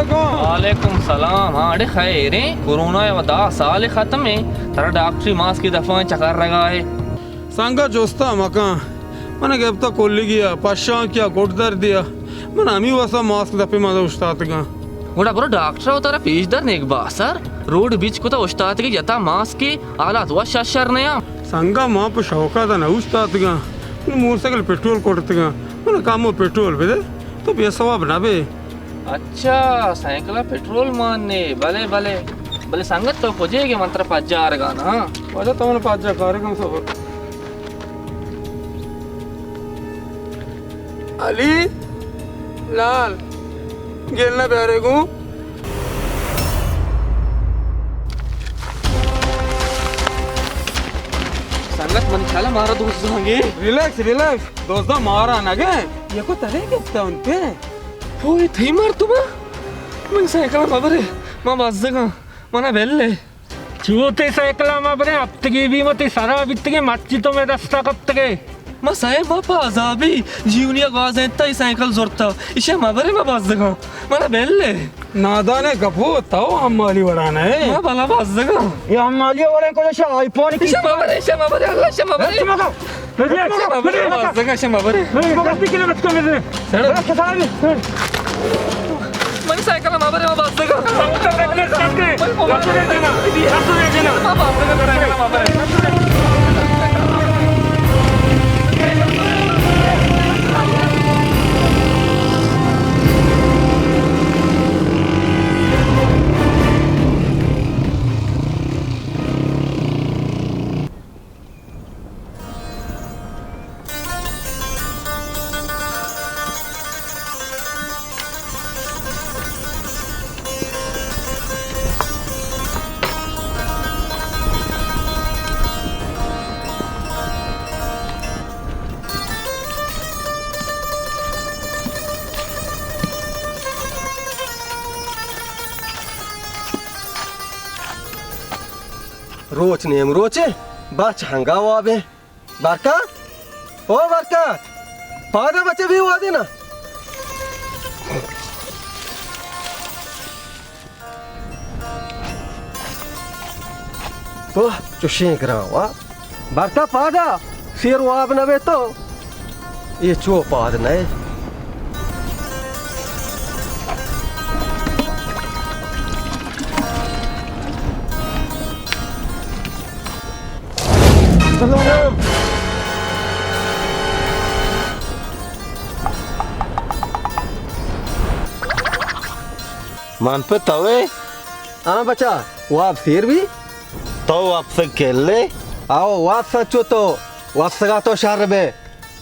वालेकुम। वालेकुम सलाम। हाँ अरे खैर कोरोना वदा साल खत्म है तारा डॉक्टरी मास्क की दफा चकर रहा है सांगा जोस्ता मका मन गेप्ता कोल्ली गया पश्चा क्या गोटदार दिया मन आमी वसा मास्क दफे मादा उस्ताद का गोड़ा करो डॉक्टर तारा पेशदार नेक बासर रोड बीच को तो उस्ताद की जता मास्क के आला तो शशर नया सांगा मां पे शौका था ना उस्ताद का मोटरसाइकिल पेट्रोल कोटतगा मन काम पेट्रोल पे दे तो पैसा बना बे। अच्छा साइकिल पेट्रोल मारने भले भले भले संगत तो खोजेगे मंत्र पज्जा गाना वजह तमन पाजा कार्यक्रम सब अली लाल गेलना प्यारे को संगत मन ख्याल मारा दोस्त होंगे। रिलैक्स रिलैक्स दोस्तों मारा ना गे ये को तरह के उन पे होय थी मार तुम मन साइकिल माबरे मा बाजगा मना बेल्ले चूते साइकिल माबरे अप्तगे भी मते सारा बित्तगे मच्ची तो में दस्ता कप्तगे मा साहे मा पाजाबी जीवनिया गाज एता ही साइकिल जोरता इशे माबरे मा बाजगा मना बेल्ले नादाने गफो ताओ अम्माली वड़ाना है मा भला बाजगा ये अम्मालिया वाले को जैसे आईफोन की इशे माबरे अल्लाह इशे माबरे बाजगा इशे माबरे गलती के लिए मत कर मेरे मन साइकिल माबरे मा बाजगा मा बाजगा करेगा माबरे रोच नेम रोचे बाच हंगावा बे बारका ओ बारका पादा बच्चे भी हुआ देना तो चुशे करावा बारका पादा शेर वाब नवे तो ये चो पाद नए मान पे तवे हाँ बच्चा वाप शेर भी तो आपसे खेल ले आओ वाप सचो तो वाप सगा तो शहर में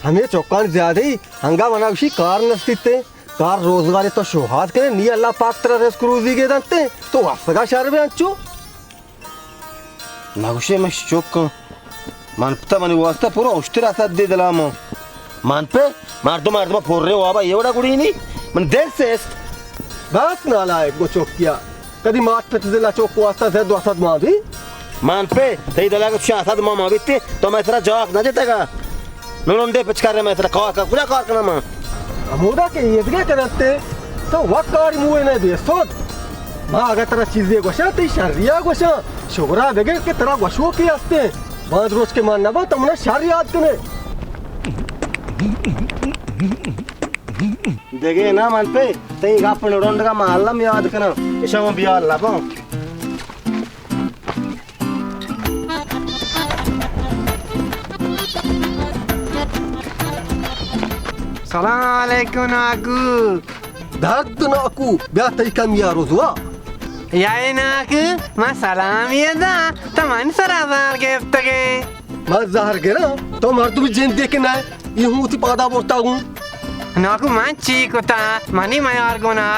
हमें चौकान ज्यादा ही हंगा मनावशी कार नस्तीते कार रोजगार तो शोहाद करे नी अल्लाह पाक तरह रेस क्रूजी के दंते तो वाप सगा शहर में अंचो नागुशे में चौक मान पता मनी वास्ता पूरा उस्तेरा साथ दे दिला मो मान पे मार दो फोड़ रहे हो आबा ये बड़ा कुड़ी नहीं मन देख से बस नालायक वो चौक किया कदी माट पे दिला चौक वास्ता से दो असद मां भी मान पे सही दिला को शासद मां माविते तो मैं तेरा जवाब ना देतेगा नोंडे पिचकार मैं तेरा कवा का पूरा कार करना मां अमोदा के ये दगे करते तो वकार मुए ने बेसोद मां अगर तेरा चीजें गोशा ते शरिया गोशा शोरा दगे के तेरा गोशो की आस्ते बाद रोज के मानना बा तुमने शर याद कने देखे ना मान पे तई गापन रोंड का महल्ला में याद करना ऐसा में बियाह लाबो सलाम अलैकुम नाकू धाक नाकू ब्या तई कम या रोजवा याय नाकू मा सलाम येदा तमन सरादार गेफ्तगे मा जहर गेना तो मर तू जेन देखे ना यूं ती पादा बोलता हूं नाकू मान चीकुता मनी मयार गोना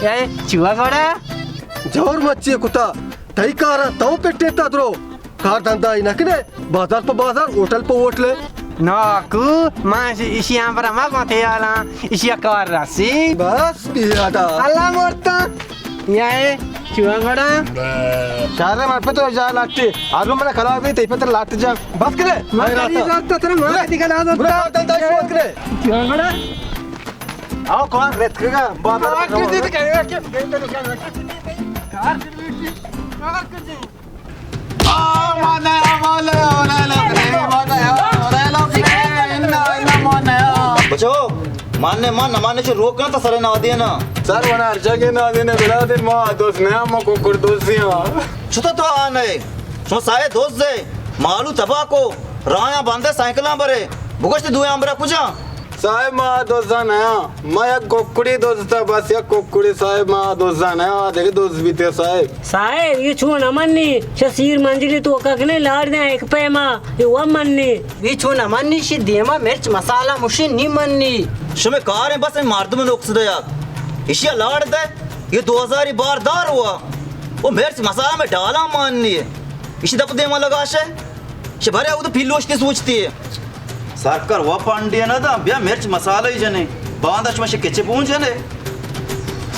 याय चुआ गोड़ा जोर मच्चे कुता तई कारा तो पेटे तद्रो कार धंधा इनकने बाजार पे बाजार होटल पे होटल नाकू मा इशिया पर मा कोते आला इशिया कार रासी बस बियादा अल्लाह मोरता याय चुआ गोड़ा शारे मार पे तो जा लागते आलू मैंने खराब नहीं तई पे तो लागते जा बस करे मा तेरी बात तो तेरा मा दिखला दो बुरा धंधा शोध करे चुआ गोड़ा आओ कौन रेतकेगा बचो मानने मान न मानने से रोक ना तो सरे ना दिए ना सर मना अर्जा के ना देने बिला दिन मा दोस्त ने हम को कुछ दोस्तियां छुता तो आने सो सारे दोस्त दे मालू तबाको राया बांधे साइकिलां बरे बुगश्त दुए आंबरा कुजा साहेब मा दोस्तान है मैं एक कोकुड़ी दोस्त था बस एक कोकुड़ी साहेब मा दोस्तान है देखे दोस्त भी थे साहेब साहेब ये छू नमन्नी शसीर मंजिली तो कखने लाड़ दे एक पैमा ये वो मन्नी వీచు నమన్ని షి దేమా మిర్చ్ మసాలా ముషి నిమన్ని शुमे कार है बस मार दो में नोक्स दे यार इशिया लाड़ दे ये 2000 बार दार हुआ वो मिर्च मसाला में डाला माननी है इसी दप दे लगा शे भरे वो तो फिलोश की सोचती है सरकार वो पांडिया ना था बिया मिर्च मसाला ही जने बांध अशमा शे केचे पूंछ जने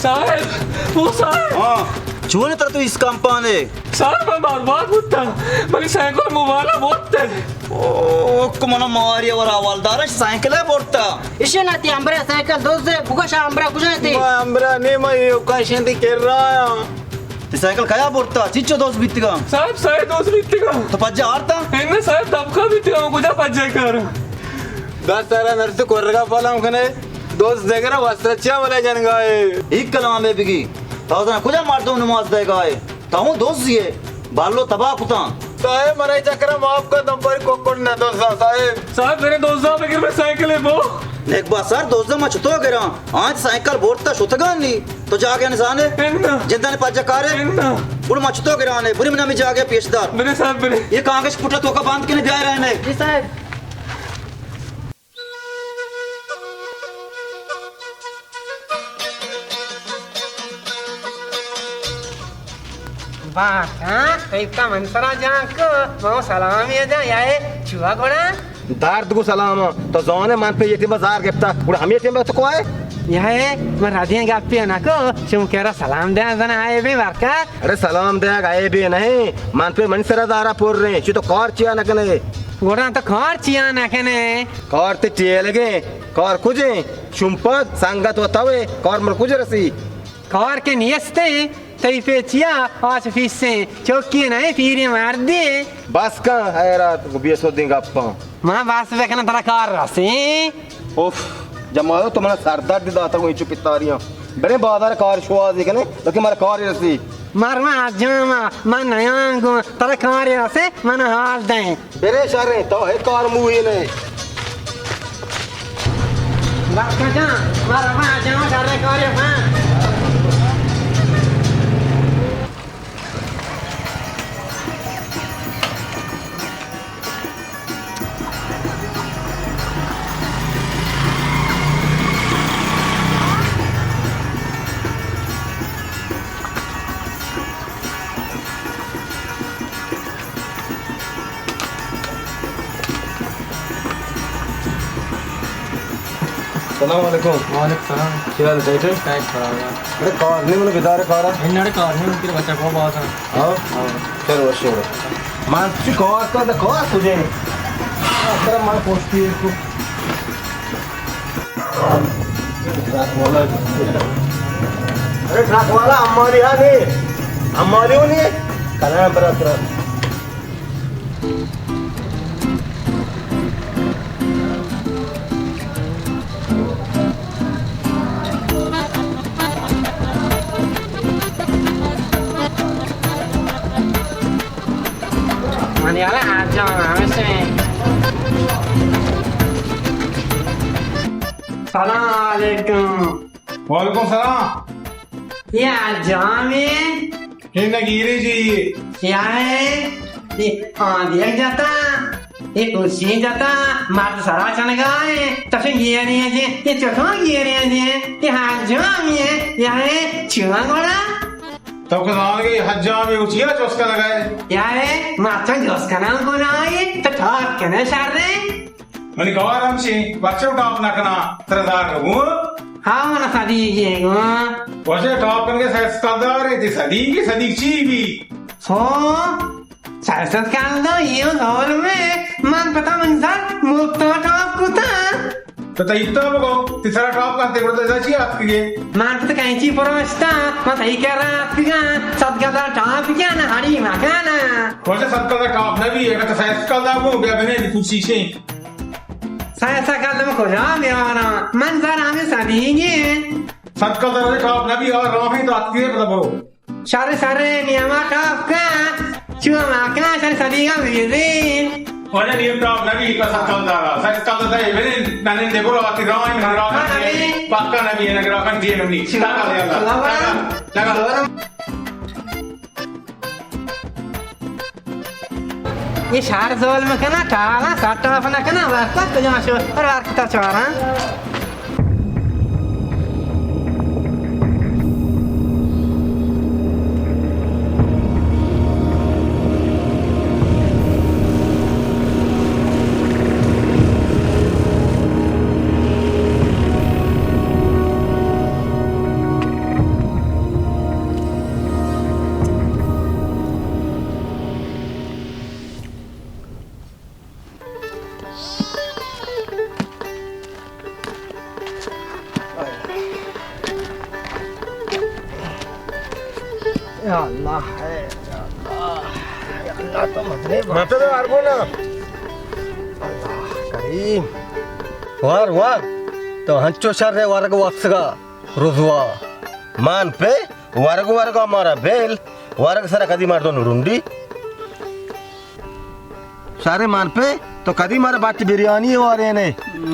साहेब वो साहेब हां चूने तर तू इस कंपाने साहेब मैं बात होता मेरी साइकिल मोबाइल बोलते ओ कुमना मारिया और हवालदार साइकिल है बोलता ఇషే నాతి అంబరా సైకిల్ దోసే బుగష అంబరా కుజాతి मैं अमरा नहीं मैं ये काशन दी कर रहा ते साइकिल कया बोलता चिच्चो दोस्त बित्तिगा साहेब साहेब दोस्त बित्तिगा तो पज्जा आरता इन्ने साहेब दबका बित्तिगा कुजा पज्जे कर दस सारा नर्स कोरगा पालम कने दोस्त देख रहा वस्त्रच्या वाले जन गए एक कलाम में बिगी ताऊदा कुजा मार दो नमाज देगा है ताऊ दोस्त ये बालो तबाह कुता साहेब मरे चक्र माफ कर दम पर कोकुड़ न दोस्त साहेब साहेब मेरे दोस्त लेकिन मैं साइकिल है वो एक बार सर दोस्त मैं छुतो गिरा आज साइकिल बोलता शुतगा नहीं तो जाके इंसान है इन्ना जिंदा ने पज्जा कार है इन्ना उड़ मैं छुतो गिरा ने बुरी मना में जाके पेशदार मेरे साहब मेरे ये कागज फुटा तो का बांध के नहीं जा रहे ने జీ సాహెబ్ బాకా కైకా మన్సరా జాంకో మో సలామియా జా యాయే చువా గోడా दार्द को सलाम तो जोने मान पे ये थी बाजार गिफ्ता उड़ हम ये थी तो को आए యాయే మరి రాధియా గాప్పి నాకు చుమకేరా సలాం దే జన ఆయే బే బాకా अरे सलाम दे आए भी नहीं मान पे मनसरा दारा पोर रहे ची तो कार चिया न कने గోడా అంత కార్ చియా నాకనే कार ते चिए लगे कार कुजे शुंपत संगत वतावे कार मर कुजे रसी కార్ కే నియస్తే తై पे चिया आज फिर से चौकी नहीं फिर मार दे बस का है रात को बीसो दिन गप्पा మా బాస్ వెకన తన కార్ రాసి उफ जमाओ तो मना सरदार दी दाता को चुप पितारियां बड़े बाजार कार शुआ दी कने लेकिन मारा कार रसी మర్మా అజ్జమా మా నయాంగు తన కార్ రాసి మన హాల్ దే बेरे शारे तो है कार मूवी ने బాకా మర్మా అజ్జమా తన కార్ మా सलाम वालेकुम वालेकुम सलाम क्या हाल है टाइट कराया अरे कार नहीं मैंने बिदारे कार इन्नाडे कार नहीं उनके बच्चा को बहुत है हाँ चलो वर्षो मान ची कार का द कार तुझे तेरा मान पोस्टी है को अरे ट्रक वाला हमारी यहाँ नहीं हमारी नहीं कल्याण बराबर Maniala aja ngamese. Assalamualaikum. वालेकुम सलाम Ya जामे ये नगीरे जी क्या है? ये देख जाता ये कुर्सी जाता मार सारा चन गए तो फिर ये नहीं है ये चोखा ये नहीं है ये हाथ जामे या है चुना गोड़ा तब कसान के हज्जा में उचिया चोस्का लगाए या है माचा जोस का नाम बनाए तो ठाक के ना शारे मैंने कहा हमसे बच्चे टॉप ना करना तरदार हूँ हाँ मना शादी ये वैसे टॉप करके सरदार है थी सदी चीवी हो सासत काल दो ये होल में मन पता मंजर मुक्त टॉप कुता तर इथं बघ तिसरा टॉप का तेवढं त्याची आत घे Mantap kainci prosta, masa ikarat pigan, sadgada top pigan, hari makana. कोणत्या सत्काचा टॉप नवी आहे का तसा सत्काचा गो बे बने कुर्सी से Saya sakal ko jam yana, manzar ame sadinge. सत्काचा टॉप नवी और राह ही तो आत घे बता बरो Sare niyama top ka, cuma makan sare sadiga bide. कोणत्या नियम टॉप नवी का सत्काचा आहे बने नाने देखो आती राह ही राह पक्का नवी है ना राह kan dia नवी लगा Ye shar zol makana tala, satta apna kana warta to jamasho, aur warta chora. Ya Allah, ya Allah, ya Allah to madre mata da arbo na Allah karim war to hancho sharre warag wasga rozwa man pe warag amara bel warag sara kadi mar do nurundi सारे मान पे तो कदी मारा बाट बिरयानी हो रहे ने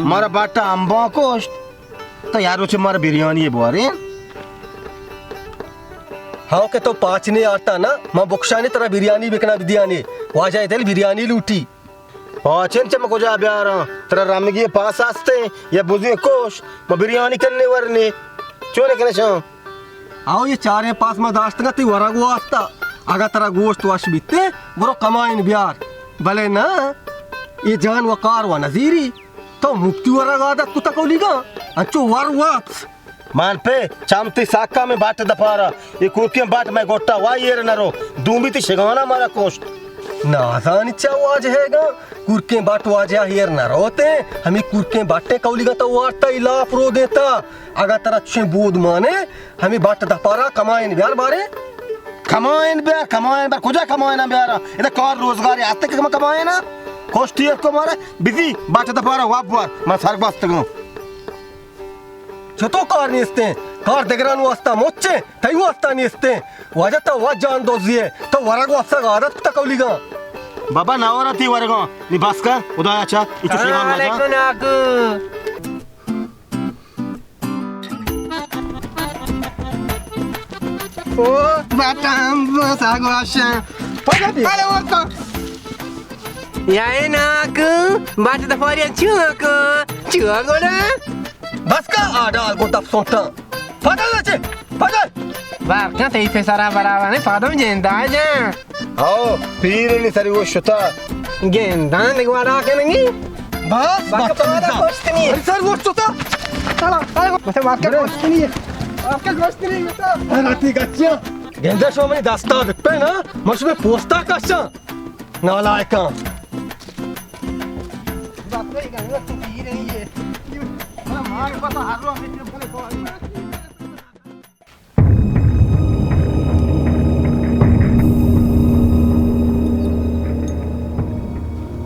मारा बाटा अंबा कोस्ट तो यारो से मारा बिरयानी है बोरे हाँ के तो पाँच ने आता ना माँ बुक्शाने तेरा बिरयानी बिकना बिरयानी वाजा इधर बिरयानी लूटी पाँचन से मको जा ब्यार तेरा रामगी पास आस्ते या बुझे कोश माँ बिरयानी करने वरने चोरे करने चाह आओ ये चारे पास में दाश्त का ती वरा गो आस्ता अगर तेरा गोश्त वाश बिते वो कमाइन ब्यार भले ना ये जान वकार व नजीरी तो मुक्ति वरा गादा कुता कोलीगा अंचो वार वाप्स मान पे चामती साका में बाट दपारा ये कुर्कियम बाट में गोट्टा वायर नरो दूंबी ती शिगाना मारा कोस्ट नाजान इच्छा वाज हैगा कुर्के बाट वाजा हियर नरोते हमें कुर्के बाटे कौलीगा तो वार्ता इला प्रो देता अगर तेरा अच्छे बोध माने हमें बाट दपारा कमाइन ब्यार बारे कमाइन ब्यार कुजा कमाइन ब्यार इधर कार रोजगार आते के कमाए ना कोस्टी को मारे बिजी बाट दपारा वापवार मैं सार बास्त गो छतो कार निस्ते कार देगरान वास्ता मोच्चे तई वास्ता निस्ते वाजता वाज जान दोजिए तो वरग वास्ता आदत तकौलीगा बाबा नावरा थी वरगो निबास्का उदायाचा इचु सेवा वाजा ओ बाटाम सागवाशा पगती अरे वर्ता Ya enak, baca tafarian cuak udah. बस का आडाल को तब सोता पता है पता Bahkan tadi pesara barawane padam jenda aja. आओ पीर ने सरी वो शुता Genda nih gua ada kan ini. बस Baka pada cost nih. अरे सर वो शुता Salah, masa baka cost nih. Baka cost nih gitu. राती गच्चिया गेंदा शो में दास्ता पे ना मश में पोस्टा काशा नालायका Baka ikan gua tuh pire nih. Mana pas haru amit boleh kau.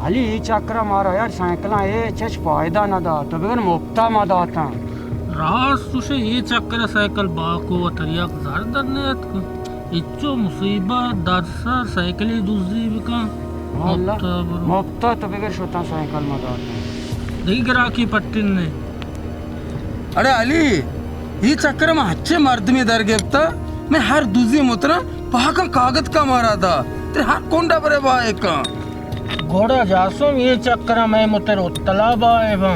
Ali चक्र मारा यार साइकिल ये चच फायदा ना दा तो बगैर मुफ्ता मा दाता रास तुझे ये चक्कर साइकिल बाको तरिया जरदर ने इच्चो मुसीबत दरसा साइकिल दूसरी बिका मुफ्ता तो बगैर शोता साइकिल मा दाता देखी गिराकी पट्टिन ने अरे अली ही चक्कर में अच्छे मर्द में दर गिरता मैं हर दूसरी मुतरा पहाका कागज का मारा था तेरे हाथ कोंडा परे बाए का घोड़ा जासुम ये चक्कर में मुतर उतला बाए बा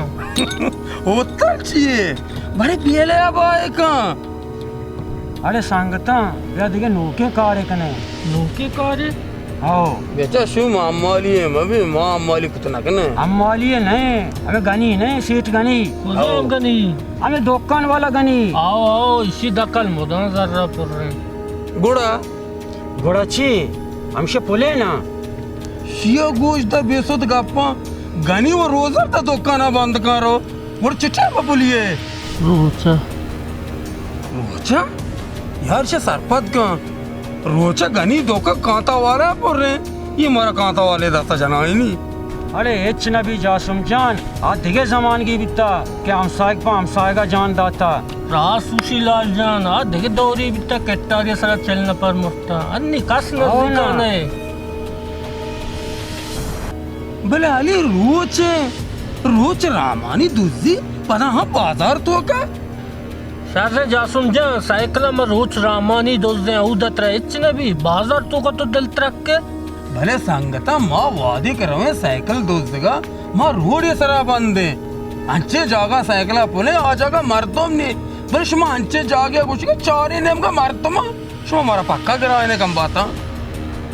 होता चाहिए बड़े पियले बाए का अरे सांगता या दिगे नोके कारे कने नौके कारे आओ बेचा शू मामाली है मैं मामाली कुतना कने अम्माली नहीं अबे गनी नहीं सीट गनी गनी अबे दुकान वाला गनी आओ आओ इसी दकल मुदा जर्रा पुर रहे गुड़ा घोड़ाची हमसे पुले ना शिया गोश्त बेसुद गप्पा गनी वो रोजर ता दुकाना बंद करो और चिट्ठा बबुलिए रोचा रोचा यार से सरपत का रोचा गनी दोका कांता वाला बोल रहे ये हमारा कांता वाले दाता जना ही नहीं अरे एच नबी जासुम जान आधिके जमान की बिता क्या हमसाय का जान दाता रा सुशीलाल जान देख दौरी बिता केट्टारे सरा चलना पर मुफ्ता अन्नी कस नजदीकाने भले अली रोच रामानी दूजी पना हाँ बाजार तो का शासे जासुम जान साइकिल में रोच रामानी दोस्त उदत रहे इच नबी बाजार तो का तो दिल तरक के भले संगता माँ वादी कर रहे साइकिल दोस्तगा माँ रोड ये सरा बंदे अंचे जागा साइकिल पुले आ जागा मरतोम ने भले शुमा अंचे जागे कुछ के चारे नेम का मरतोमा शुमा हमारा पक्का गिराने कम बाता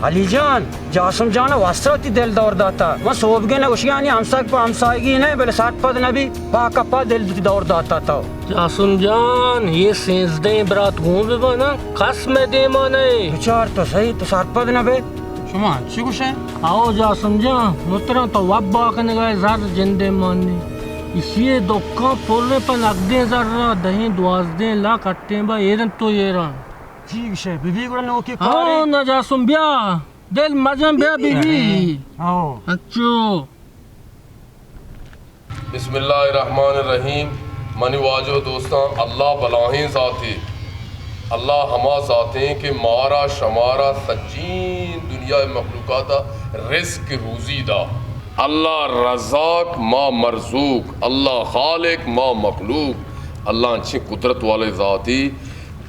अली जान जासुम जान वास्तवती दिल दौर दाता मैं सोब गए ना उशियानी हमसायगी नहीं बोले साथ पद नबी पाका पा दिल दौर दाता था जासुम जान ये सेंस दे बरात घूम बना कस में दे माने विचार तो सही तो साथ पद नबे शुमा अंचे कुछ है आओ जा समझा मुतरा तो वब्बा कने गए जार जिंदे मानने इसी दुक्का पोलने पर लगदे जरा दही द्वाजदे ला कट्टे बा एरन तो येरा ठीक है बीबी गुड़ा नो की आओ ना जा सुन ब्या दिल मजम ब्या बीबी आओ अच्छो बिस्मिल्लाहिर्रहमानिर्रहीम मनी वाजो दोस्तां अल्लाह बलाहीं ज़ाती अल्लाह हमा ज़ाते कि मारा शमारा सच्चीन दुनिया मखलूकाता रिस्क रूज़ी दा अल्लाह रज़ाक माँ मरज़ूक अल्लाह खालिक माँ मखलूक अल्लाह अच्छी कुदरत वाले ज़ाती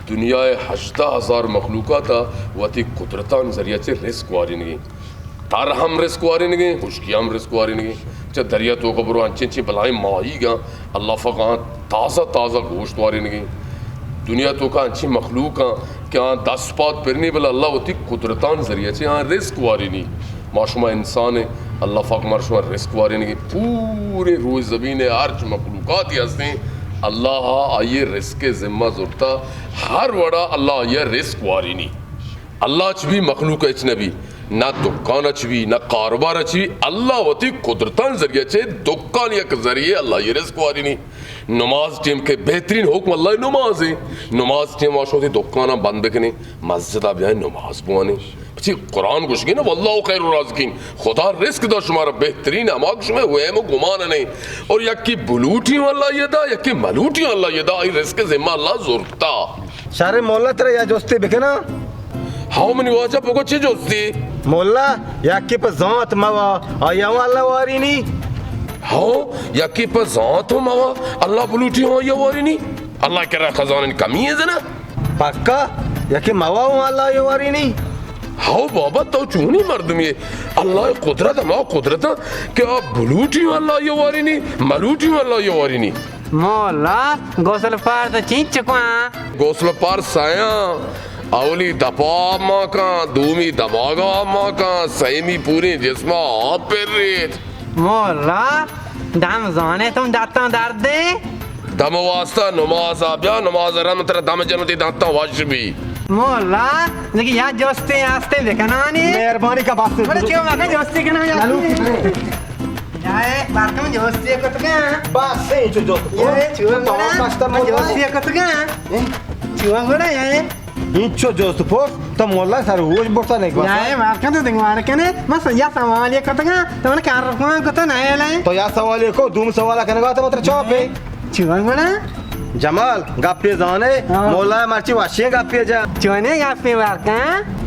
दुनिया 18,000 मखलूकाता वती कुदरतान ज़रिया से रिस्क वारी नहीं तार हम रिस्क वारी नहीं खुशकी हम रिस्क वारी नहीं च दरिया तो कब्रों अच्छी अच्छी बलाएं माही गा अल्लाह फ़क़ा ताज़ा ताज़ा गोश्त वारी नहीं दुनिया तो का अच्छी मखलूक क्या 10 पात फिरनी बला अल्लाह होती कुदरतान जरिए से यहाँ रिस्क वारी नहीं माशुमा इंसान है अल्लाह फ़ाक माशुमा रिस्क वारी नहीं पूरे रोज़ ज़मीन अर्ज मखलूक़ात हंसते अल्लाह आइए रिस्क के ज़िम्मा जुड़ता हर वड़ा अल्लाह आइए रिस्क वारी नहीं अल्लाह च भी मखलूक अचनबी ना दुकान अचवी ना कारोबार अचवी अल्लाह होती कुदरतान जरिए से दुकान एक जरिए अल्लाह ये रिस्क वारी नहीं नमाज टीम के बेहतरीन हुक्म अल्लाह नमाज है नमाज टीम वाश होती दुकान बंद बिकने मस्जिद अब यहाँ नमाज बुआने पची कुरान कुछ ना वल्लाह खैरुर राज़िकीन खुदा रिस्क दा शुमारा बेहतरीन अमाक शुमे हुए मो गुमान नहीं और यकी बलूटी अल्लाह ये दा यकी मलूटी अल्लाह ये दा आई रिस्क जिम्मा अल्लाह ज़ुरता शारे मोहल्ला तेरा या दोस्ती बिकना हाउ मनी वाजा पोको चे जोस्ती मोहल्ला याकी पर जात मवा आया अल्लाह वारी नहीं हाउ यकी पर जात हो मवा अल्लाह बलूटी हो या वारी नहीं अल्लाह के रहा खजाने कमी है जना पक्का यकी मवा अल्लाह ये वारी नहीं हाउ बाबा तो चूनी मर्दम ये अल्लाह कुदरत माँ कुदरत क्या बलूटी अल्लाह ये वारी नहीं मलूटी अल्लाह ये वारी नहीं मोला गोसल पार तो चीच चुका गोसल पार साया अवली दपा अम्मा का दूमी दबागा अम्मा का सहीमी पूरी जिस्मा आप पर रेत मोला दम जाने तुम दाता दर्द दे दम वास्ता नमाज आब्या नमाज रम तेरा दम जनती दाता वाजबी मोला लेकिन यार जोस्ते आस्ते देखना नहीं मेहरबानी का बात अरे क्यों मगर जोस्ते के ना यार यार बात में जोस्ते को तो क्या बस से जो ये चुआ बड़ा जोस्ते को तो क्या चुआ बड़ा यार इंचो जोस्त पोस तो मोहल्ला सर होश बोलता नहीं यार बात का तो दिमाग के ने मस या सवाल ये को तो क्या तो मैंने कार रखना को तो नहीं है तो या सवाल ये को दूम सवाल करने का तो मतलब चौप है चुआ बड़ा जमाल गप्पे जाने मोहल्ला मर्ची वाशियां गप्पे जा चुने गप्पे बार का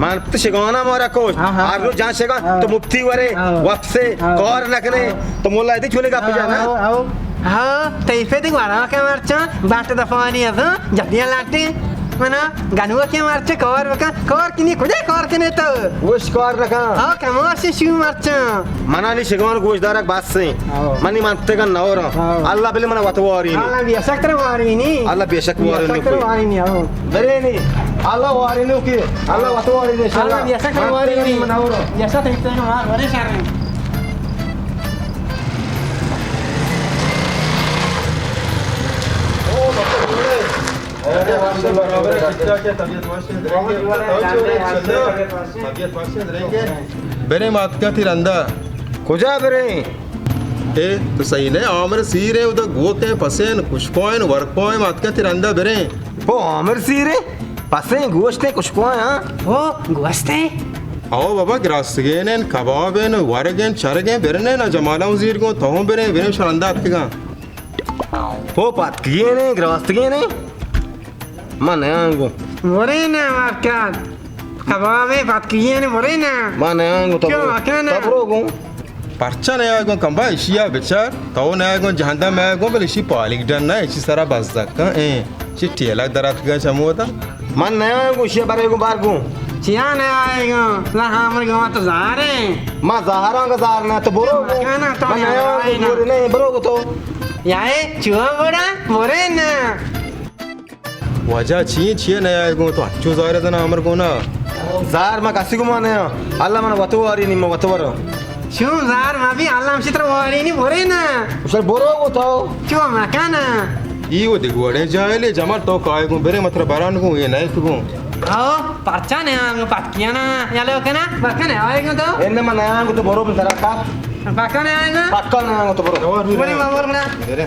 मान तो शिगाना मारा कोच आप लोग जहाँ शिगा तो मुफ्ती वरे वक्त से कौर नकने तो मोहल्ला इतनी चुने गप्पे जाना आओ हाँ तो इसे दिख वाला क्या मर्चा बात दफानी है तो जल्दी लाते मना गानुआ के मारचे कवर बका कवर किनी खुदे कवर किने तो वो स्कोर रखा हां कमोसे शू मारचे मनाली शिगवान गोशदारक बात से मनी मानते का नौर अल्लाह बिल मना वतवारी अल्लाह बेशक तर वारी नी अल्लाह बेशक वारी नी आओ बरे नी अल्लाह वारी नी की अल्लाह वतवारी दे अल्लाह बेशक तर वारी नी मनाओ जैसा देखते हैं मार बड़े सारे बेरे मात क्या थी रंदा कुजा बेरे ए तो सही नहीं आमर सीरे उधर गो के पसेन कुछ कोइन वर्क कोइन मत के तिरंदा बेरे ओ आमिर सीरे पसे गोश्ते कुछ को हां ओ गोश्ते आओ बाबा ग्रासगेन कबाबेन वरगेन चरगेन बेरने ना जमाला उजीर को तो बेरे बेरे शरंदा अतगा ओ पात किए ने ग्रास्ते ने मन आंगो मोरेना मार्कात कबाबे बात किए ने मोरेना मन आंगो तो क्यों आकना तबरोगो परचा ने आगो कंबा इशिया बेचार तो ने आगो जहांदा में आगो बल इशी पालिक डन ना इशी सारा बजदक का ए चिट्ठीला दरात का चमोता मन नया को इशिया बारे को बार को चिया ने आएगा ला हमर गांव तो जारे मां जहारा का जार ना तो बोरो आकना तो बोरे नहीं बोरो तो याए चुआ बड़ा मोरेना वजह छी ने आगो तो अच्छो जारे तना हमर को ना जार मा कासी को माने अल्लाह मन वतवारी नि म वतवारो Cuma zar mabi alam citra wari ini borena. उसे बोरो को तो Cuma makana. इयो दिगोड़े जायले जमा तो काय को बेरे मतलब बारान को ये नहीं को Oh, parca ne ang patkiya na. Yalo kana? Bakana aayega to. एने मन नया को तो बोरो पे जरा का Bakana aayega. पक्का नया को तो बोरो Bori mabor na. बेरे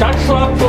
चट साहब को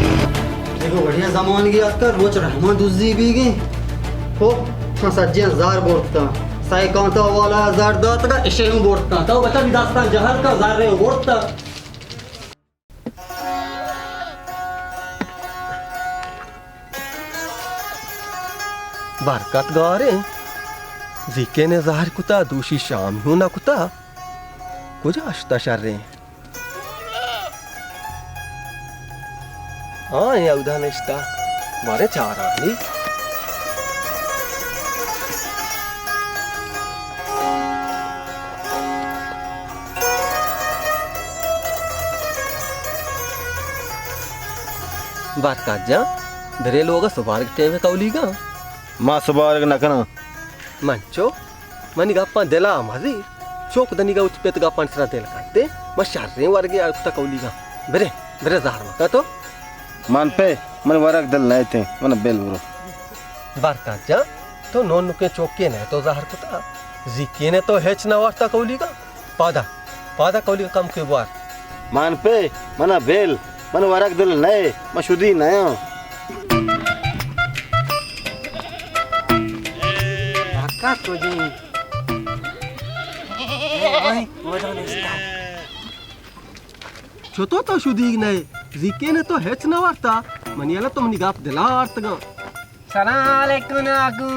बढ़िया जमान की याद कर रोज रहमान दूसरी भी गई हो हाँ सज्जे हजार बोलता साई कांता वाला हजार दात का इसे हूँ बोलता तो बता भी दास्तान जहर का हजार रहे बोलता बरकत गारे जिके ने ज़ाहिर कुता दूषी शाम हूं ना कुता कुछ अश्ता शर रहे हाँ ये उदा निश्ता बारे चार आली बरकत जा दरे लोग सुबार के टेम कौलीगा माँ सुबार नकना मंचो मनी गप्पा दिला मजी चोक दनी का उत्पेत गप्पा सरा दिल करते म शर्रे वर्गे अक्ता कौलीगा बेरे बेरे ज़ाहर मका तो मन पे मन वरक दल नहीं थे मन बेल बुरो बरकत जा तो नोन नुके चौके ने तो ज़ाहर कुता जिके ने तो हेच ना वास्ता कौलीगा पादा पादा कौलीगा कम के बार मन पे मन बेल मन वरक दल नहीं मैं शुद्धी नया Kakak tu je. Oi, bodoh ni start. छोतो तो शुदीग ने जिके ने तो हेच ना वास्ता मनियाला तो मनी गप दिला वार्तगा Assalamualaikum aku.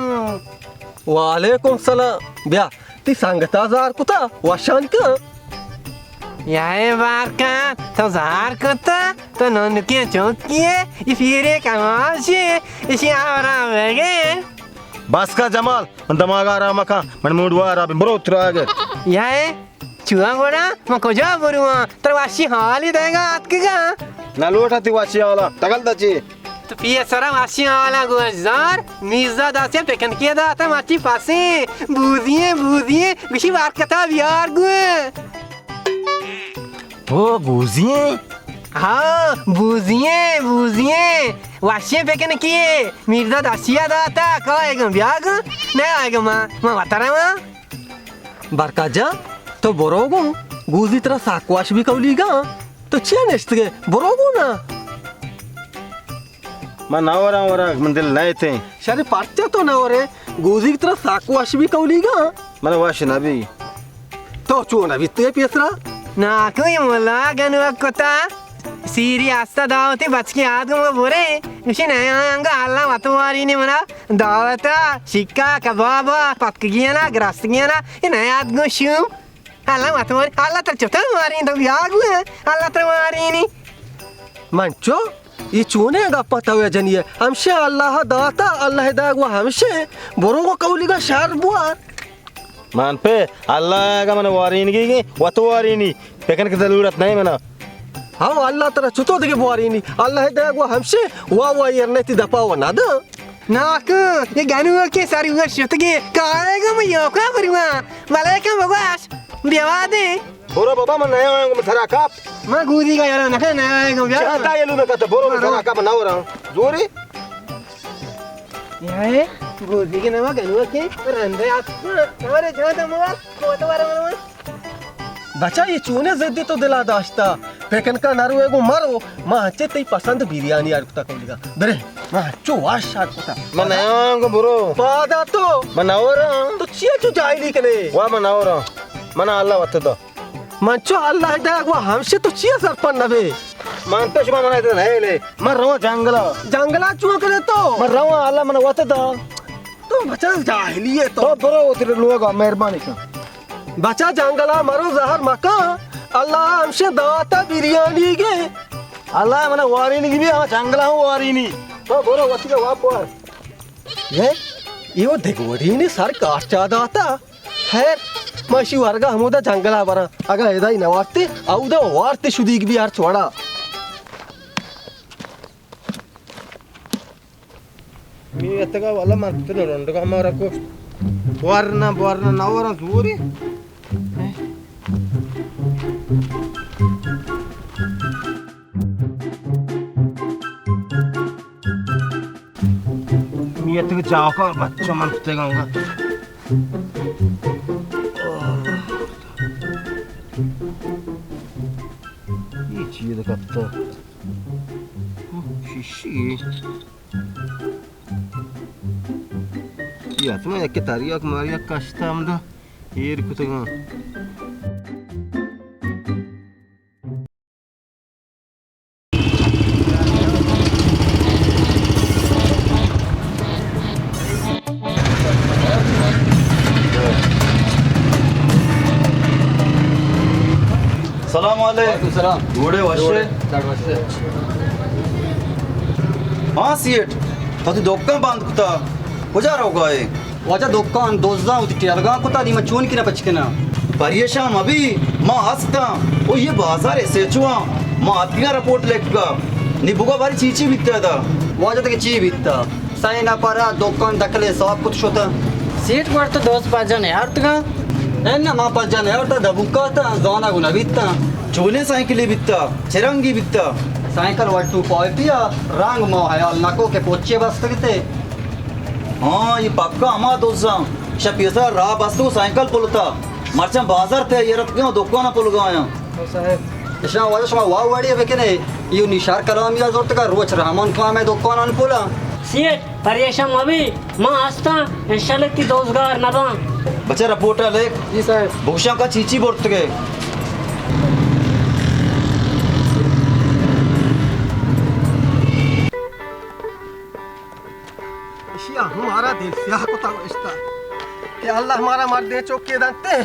वालेकुम सलाम ब्या ती सांगता ज़ाहर कुता वाशान का Yae barkan, tu zar kota, tu non ke chokye, ifire kamashi, isi awra vege. बस का जमाल मन दिमाग आ रहा मका मन मूड हुआ रहा बरो उतरा गए Yae, chua gora, mako ja borua, terwasi hali denga atkiga. ना लोट आती वाची वाला तगल दची Tu pia sara wasi ala gozar, mizza dasya pekan kiya da ta machi pase, buziye, bishi barkata biar gue. ओ गुजिए हाँ बुझिए वाशिये फेंकने ने किए मिर्जा दासिया दाता कहाँ आएगा ब्याग नहीं आएगा माँ बता रहा माँ बरकत जा तो बोरोगो गुजी तरह साकवाश भी कौलीगा तो चिया नेस्ट के बोरोगो ना मैं ना हो रहा मन दिल नहीं थे शायद पार्चा तो ना हो रे गुजी की तरह साकवाश भी कौलीगा मैंने वाश ना भी तो चुना भी ते पियसरा ना कोई मुला गनुआ कोता Siri asta dawati bachki adgum bore. Nushi nayanga alla watwari ni mana. Dawata shikka kababa patkiana grastiana ina adgum shum. Alla watwari alla terchota mari ndo yagu alla terwari ni. Mancho ये चूने का पता हुआ जनिए हमसे अल्लाह दाता अल्लाह दागवा हमसे बोरो को कौली का शार बुआ मान पे अल्लाह का मन वारीन की वतो वारीनी पेकन की जरूरत नहीं मना हम अल्लाह तरह चुतो देके बुआरीनी अल्लाह दागवा हमसे वा ये नहीं दपावा ना दो नाकु ये गानु के सारी वर्ष तके काएगा मैं योका बरुआ वाले का बगास देवा दे बोरो बाबा मन नया आएगा मैं थरा काप मैं गुदी का यार नखा नया आएगा यार चाहता ये लूना का तो बोरो मैं थरा काप ना हो रहा हूँ जोरी यार गुदी के नवा गानु के रंदे आप हमारे जो तो मोर को तो बारे में बच्चा ये चूने जिद्दी तो दिला दाश्ता पेकन का नारू एगो मारो मां अच्छे तेरी पसंद बिरयानी यार कुत्ता कौली का बरे मां चो वाश शार कुत्ता मैं नया आएगा बोरो पादा तो मैं ना हो रहा हूँ तो चिया चो जाइली कने वाह मैं ना हो रहा हूँ मना अल्लाह वत्ते दो मंचो अल्लाह दागवा हमसे तो चिया सरपन नबे मानते शुमा मना इधर है ले मैं रहा जंगला जंगला चुआ करे तो मैं रहा अल्लाह मना वत्ते दो तो बच्चा जाहिली है तो बोरो तेरे लोग मेहरबानी का बच्चा जंगला मरो जहर मका अल्लाह हमसे दाता बिरयानी के अल्लाह मना वारीनी की भी हम जंगला हूँ वारीनी तो बोरो वत्ते का वाप वार ये वो देखोड़ी ने सर काट चादा आता है माशी वर्गा हमोदा जंगला बरा अगर एदा ही नवारते औदा वारते शुदीक भी यार छोड़ा मी एतगा वाला मारते रोंडगा हमारा को वारना नवरा दूरी मी एतगा जाओ का बच्चा मारते गाऊंगा ये चीज़ करता शीशी या तुम्हें एक तारीख मारिया कष्टा हमदा ये रुकतेगा सलाम वालेकुम सलाम घोड़े वशे हाँ सीट तो दोक्का बांध कुता वजा रहोगा ये वजा दुकान दोजा उती टेलगा कुता दी मचून की ना पचकना परियशाम अभी माँ हंसता ओ ये बाजार ऐसे चुआ माँ आपकी रिपोर्ट लेगा निबुगा बारी चीची बिकता था वजा तक ची बिता सही ना परा दुकान दखले सब कुछ होता सीट पर तो दोस्त पाजन यार तुका ना माँ पास जाने और दबुका था जाना गुना बिता चोले साइकिल बिकता चिरंगी बिकता साइकिल वाटू पॉइटिया रंग मो है और नको के पोचे बस तकते हाँ ये पक्का हमारा दोस्त शपीसा राह बस्तु साइकिल पुलता मर्चा बाजार थे ये रत क्यों दुकान पुल गया इसना वजह से वाव वाड़ी है कि नहीं ये निशार कलाम या जोर तक रोच रहमान का मैं दुकान अन पुला सीट परेशान अभी मां हंसता इंशाल्लाह की दोस्तगार ना बा बच्चा रिपोर्टर ले जी सर भूषा का चीची बोलते गए हमारा दिल स्याह को तावस्ता कि अल्लाह हमारा मार दे चौक के दांते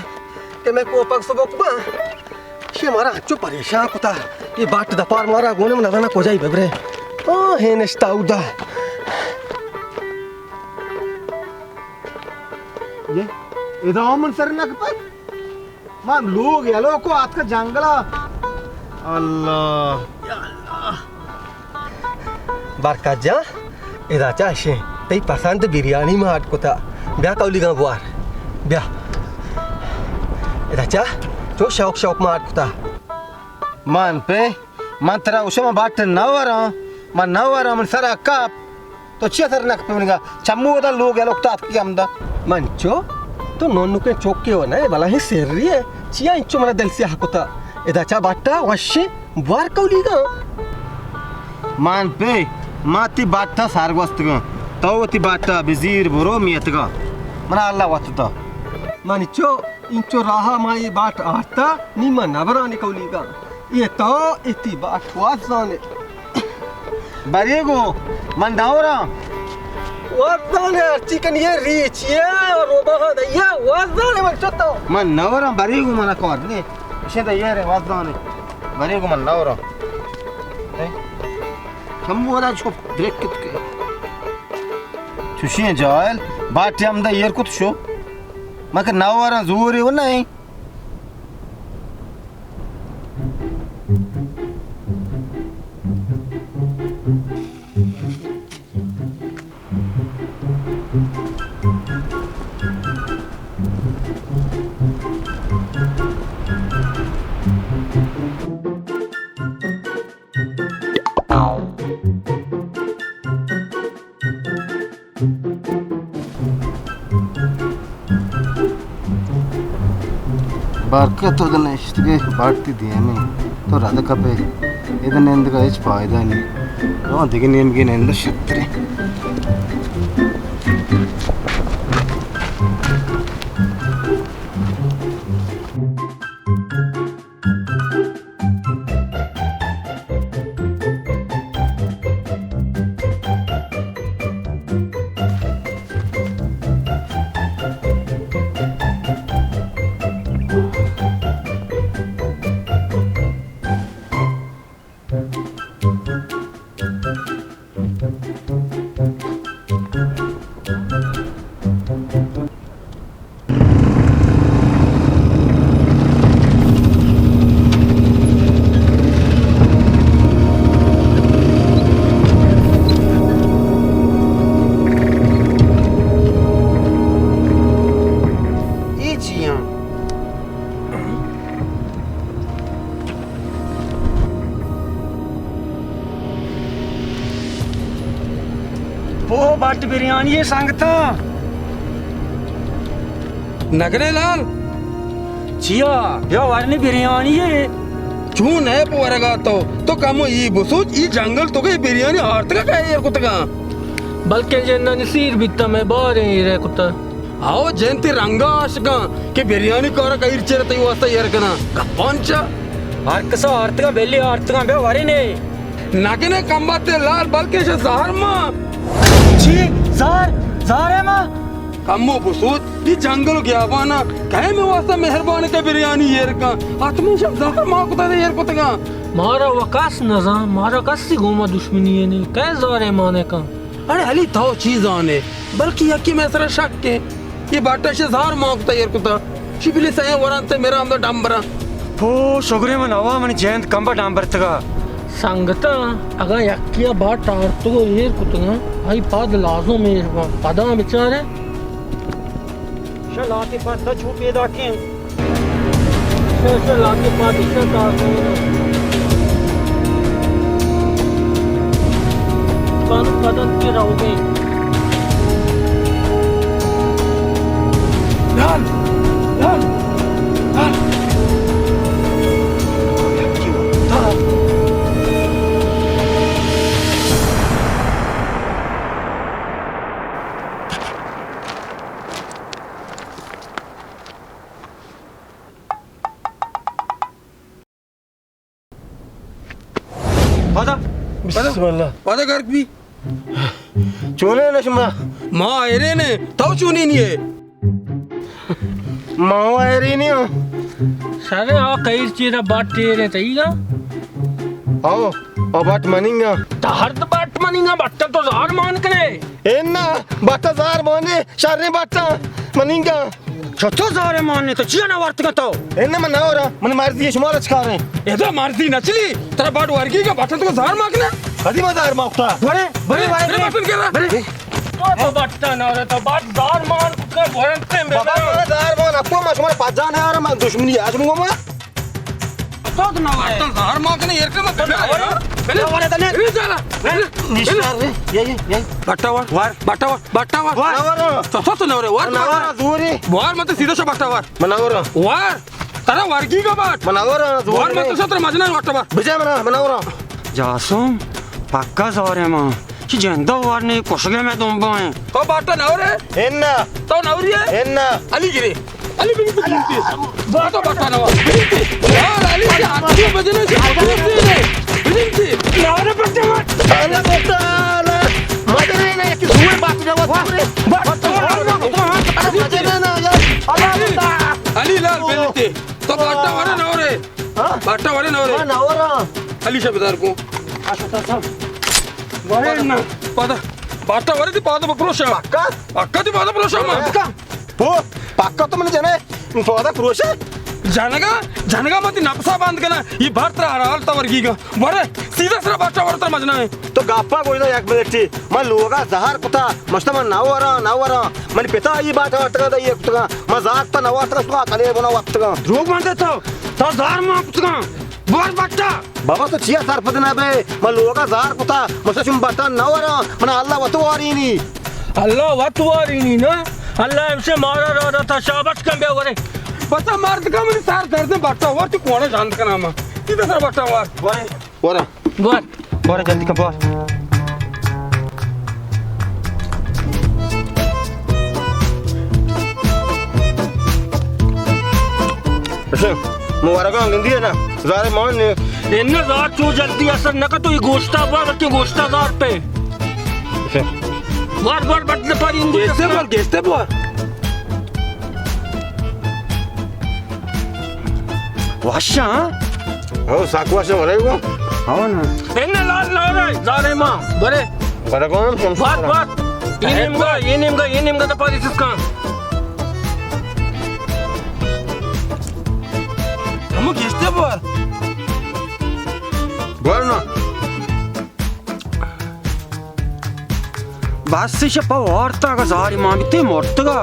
कि मैं को पग सबक बा ये हमारा अच्छो परेशान कुता ये बाट दपार मारा गोने में नदाना को जाई बबरे ओ हे नस्ता उदा ये इधर मन सर ना पर मां लोग ये लोग को आज का जंगला अल्लाह बारका जा इधर चाहे तई पसंद बिरयानी में हाट कोता ब्या कौली गा बुआर ब्या इधर चा जो शौक में हाट कोता मान पे मान तेरा उसे में बात नवरा मन सर अक्का तो चिया सर नक पे निका चम्मू उधर लोग ये लोग तो आपकी आमदा मंचो तो नोनु के चौक के हो ना ये भला ही सेरी है चिया इंचो मेरा दिल से हाकोता इधर चा बाटा वश्य बुआर कौली गा मान पे माती बात था सारगोस्त का तो ती बात बिजीर बुरो मियत का मना अल्लाह वत्ता मानिचो इंचो राहा माई बाट आर्ता नीमा नबरा निकौली गा ये तो इतनी बात वाजाने बरेगो मन दावरा वाजाने चिकन ये रीच ये रोबा दया वाजाने मन चतो मन नवरा बरेगो मन कोड ने इसे दया रे वाजाने बरेगो मन नवरा कम वाला छो ब्रेक कित के छुशिए जायल बात हम दा यार कुछ शो मगर नवरा जोरे वो नहीं బర్కత్ వదన ఇష్టగా బాడుతుంది ఏమి తో రథకపే ఏదైనా ఎందుకు వచ్చి పాయిదాన్ని దిగి నేను ఎంత శక్తి वो बट बिरयानी है संगता नगरे लाल जिया यो वारनी बिरयानी है चून है पोरगा तो कम ई बुसुच ई जंगल तो के बिरयानी हारत का है यार कुतगा बल्कि जेना नसीर बिता में बारे रे कुत्ता आओ जयंती रंगा आशका के बिरयानी कोरा कईर चेरते वास्ता यार कना कपंचा हर कसा आरत का बेली आरत का बे वारे ने नगने कंबाते लाल बल्कि से जहर मां जी जार है मां कम्मो बुसूत ये जंगल गया बाना कहे में वास्ता मेहरबानी के बिरयानी यार का आत्मी शब्द जहर मां कुता यार कुतगा मारा वकास नजाम मारा कसी गोमा दुश्मनी है नहीं कह जारे माने का अरे हली तो चीज आने बल्कि यकी में सरा शक के ये बाटा से जहर मां कुता यार कुता शिबिली सहे वरन से मेरा हमदा डंबरा ओ शुगरे मन हवा मन जयंत कंबा डांबरतगा संगता अगर यकिया बाट टारतो ये कुतगा आई पाद लाजो में पदा बेचारे शलाती पर तो छुपे दाके लाके पाद इसे ताको कान कदम के रहोगे लाल लाल लाल बिस्मिल्लाह पता कर भी चूने नशमा मां आयरे ने तो चूनी नहीं है मां आयरे नहीं हो सारे आ कई चीरा बाट रे तईगा आओ और बाट मनिंगा हर बाट मनिंगा बट्टा तो जार मान करे एन्ना बाटा जार माने शारने बाटा मनिंगा छोटो जारे मानने तो जिया ना वर्त का तो एन्ना मन और मन मर्जी है शुमार छका रहे ये तो मर्जी नचली तेरा बाट वर्गी का बाटा तो जहर मांगना कदी मदार माउता बड़े बड़े तेरे बटन के बड़े तो बट्टा ना रे तो बाट जार मान का भरते में बाबा मेरा जार मान आपको मैं शुमार पास जाना है और मैं दुश्मनी आज मुंगो मैं तो ना बाटा जहर मांगने यार का मत पहले वाले तने ये चला निशार रे ये बाटा वार तो ना रे वार मनावर दूरी वार मत सीधा से बाटा मनावर वार तेरा वर्गी का बाट मनावर वार मत सत्र मजना बाटा वार बिजा मनावर जासुम पक्का जारे मां कि जंदा वारने कोशगे में तुम बाएं तो बाटा ना रे एन्ना तो नवरी है एन्ना अली गिरे अली बिनती बाटा बाटा ना बिनती यार अली के आगे बजने से बिनती लारे बच्चे मत अरे बेटा मदरे ना कि सुए बात जावा अली लाल बिनती तो बाटा वाले ना रे बाटा वाले ना रे अली शब्दार को बरे ना पादा बाटा वाले ती पादा प्रोशा अक्का ती पादा प्रोशा मा हो पक्का तो मैंने जाने पादा प्रोश जानगा मत नपसा बांध के ना ये भरत हराल तवर्गी का बरे सीधा सरा बाटा वरता मजना है तो गप्पा कोई ना एक मिनट थी मैं लोगा जहर कुता मस्त मैं नावरा मन पिता ये बात अटका दा ये कुता मजाक तो नवा तक तो कले बना वक्त का रोग मानते तो जहर मां पुतका बोल बट्टा बाबा तो छिया सर पदना बे मैं लोगा जहर कुता मस्त तुम बता नवरा मन अल्लाह वतवारी नी अल्लाह वतवारी नी ना अल्लाह हमसे मारा रहा था शाबाश कम बे वरे पता मार्द का मैंने सार दर्द बाटा हुआ तू कौन है शांत का नाम सीधा सरा बाटा हुआ बोरा बोरे जल्दी का बोल मुबारक गंदी है ना ज़ारे मान ने इन्ने रात तू जल्दी असर न का तो ये गोश्ता बार के गोश्ता दार पे बार बदले पर इंगू गेस्ते बोल वाशा हो साकवा से भरेगो हां ना इन्ने लाल ना रे जारे मां बरे बरगोन बात ये नेमगा तो पर इसका हम गेस्ते बोल बोलना बस से शपा वार्ता का जारी मां बिते मोर्तगा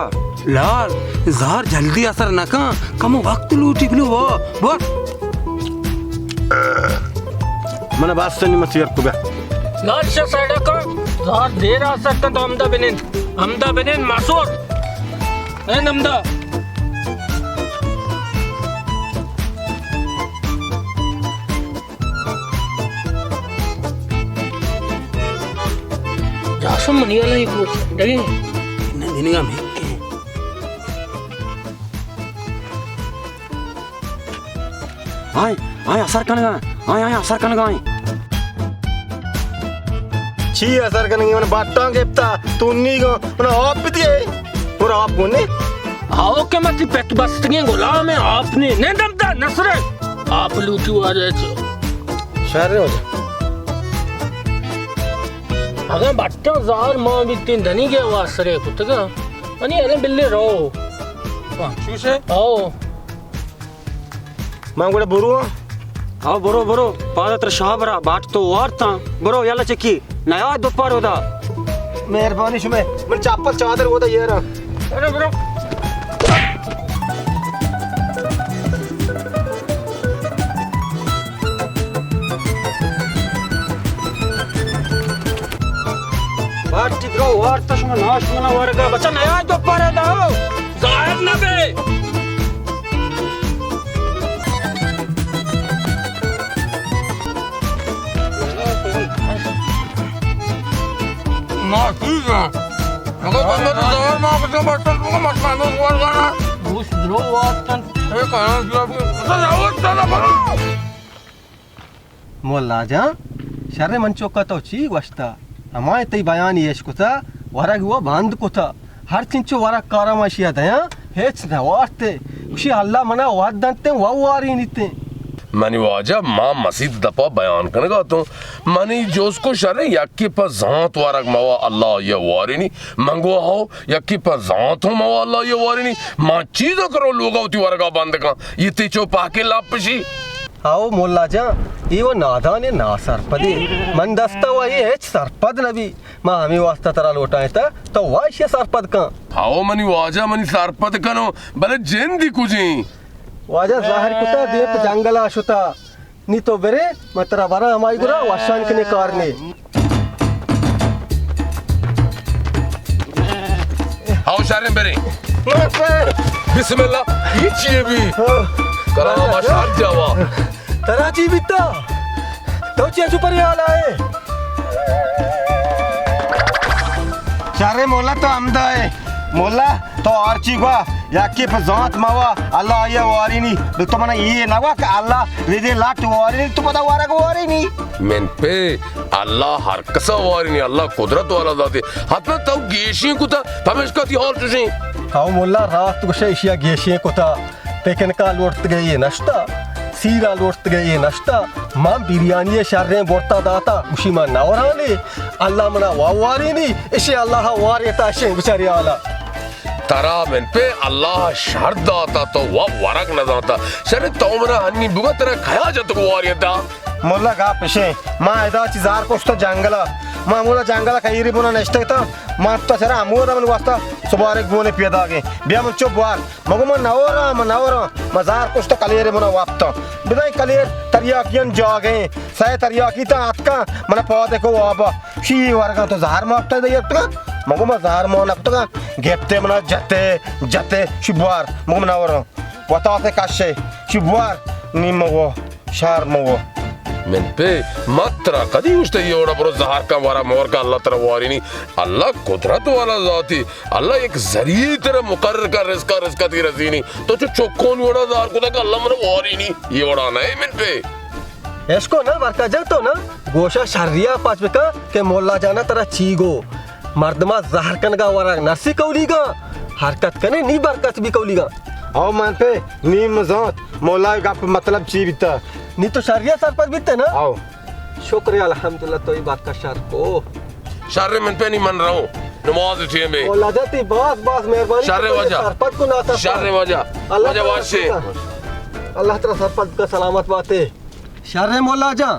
लाल जार जल्दी असर न का कम वक्त लूटी बिलो वो बोल मन बात से नहीं मत यार को बे लाल से साइड का जार देर आ सकता तो हमदा बिनेन मासूर ए नमदा जासम मनियाला ही कुछ डगे न दिनेगा में आय असर कनगा आय असर कनगा छी असर करेंगे मन बाटा गेपता तू नी गो मन आप पितिए पूरा आप कोने आओ के मत पेट बस्तगे गुलाम है आपने ने दमदा नसरे आप लूटी आ जाए शहर हो जा अगर बट्टा जार मां भी तीन धनी के वासरे कुतगा अनि अरे बिल्ले रो पांचू से आओ मां गोड़े बुरू आओ बरो पादत्र शाबरा बाट तो वार्ता बरो याला चक्की नया दोपार होदा मेहरबानी शुमे मन चापल चादर होदा ये रहा अरे बरो बाट टिकरो वार्ता शुमा नाश मना वर्गा बच्चा नया दोपार होदा हो जायद ना बे ना ठीक है अगर बंदा तो जार मां को बटन को मत मानो बोल गाना घुस द्रो वातन ए कहना कि आप जाओ चला बरो मोल्ला जा शर्रे मन चौका तो ची वस्ता हमारे तई बयान येश कोता वरा हुआ बांध कोता हर चिंचो वरा कारामाशिया दया हेच ना वास्ते उसी अल्लाह मना वाद दंते वारी नीते मनी वाजा मां मसीद दपा बयान करने तो मनी जो उसको शरे यक्की पर जात वारक मवा अल्लाह ये वारी नहीं मंगवा हो यक्की पर जात हो मवा अल्लाह ये वारी नहीं मां चीज़ करो लोग उती वारका बंद का ये तीचो पाके लापशी आओ मोल्ला जा ये वो नादाने ना सरपदे मन दस्ता हुआ ये हेच सरपद नबी मां हमें वास्ता तरा लोटाए था तो वाश ये सरपद का आओ मनी वाजा मनी सरपद कनो भले जेन दी कुजी वाजा जाहिर कुता देप जंगल आशुता नी तो बेरे मतरा बरा हमारी गुरा वाशान कने कारने आओ शारे बेरे बिस्मिल्लाह ये चीज़ भी करामा माशार जावा तरा जी बिता तो चिया सुपर आला है शारे मोला तो आमदा है मोला तो आर्ची गुआ याकी फजात मावा अल्लाह ये वारी नहीं तो मना ये ना कि अल्लाह वे लाट वारी नहीं तो पता वारा को वारी नहीं मेन पे अल्लाह हर कसा वारी नहीं अल्लाह कुदरत वाला जाते हाथ तो गेशी कुता तमेश का ती हाल तुझे हाउ मोल्ला रात को शेशिया गेशी कुता पेकन का लोट गई नष्टा सीरा लोट गई नष्टा मां बिरयानी शर्रे बोर्ता दाता उसी मां नवराने अल्लाह मना वारी नहीं इसे अल्लाह वारे ताशे बेचारी आला तारा मेन पे अल्लाह शर्त दाता तो वह वरक न दाता शरे तो मना हन्नी बुगा तेरा खाया जत को वारियता मोल्ला गा पेशे मां एदा चिजार कोस्ता जंगला मां मोला जंगला खैरी बुना नष्ट था मां तो सरा अमूरा मन वास्ता सुबारे गोने पियदा आगे बिया मन चो बार मगो मन नवरा मजार कोस्ता कलेरे मना वापता बिदाई कलेर तरियाकियन जागे सय तरियाकी ता आतका मन पौधे को वाबा शी वर्गा तो जहर मापता दे यत्ता मगो मजार मोन अपता गेप्ते मना जते शुबार मगो नवरा वताते काशे शुबार निमगो शार मगो मेन पे मात्रा कदी उस्ते योड़ा बरो जहर का वारा मोर का अल्लाह तेरा वारी नहीं अल्लाह कुदरत वाला जाती अल्लाह एक जरिए तेरा मुकर्रर का रिस्का ती रजीनी तो जो चोकोन योड़ा जहर को तक अल्लाह मने वारी नहीं योड़ा ना है मेन पे इसको ना बरका जा तो ना गोशा शरिया पाचबका के मोल्ला जाना तेरा चीगो मर्दमा जहर कन का वारा नरसी कौलीगा हरकत कने नी बरकत भी कौलीगा आओ मान पे नी मजात मोला का मतलब ची बिता नी तो शरिया सर पर बिते ना आओ शुक्रिया अल्हम्दुलिल्लाह तो ये बात का शर को शर्रे मन पे नहीं मन रहा हूँ नमाज उठिए में मोला जाती बास मेहरबानी शर्रे वजह सरपंच को ना शर्रे वजह वाशे अल्लाह तेरा सरपंच का सलामत बाते शर्रे मोला जा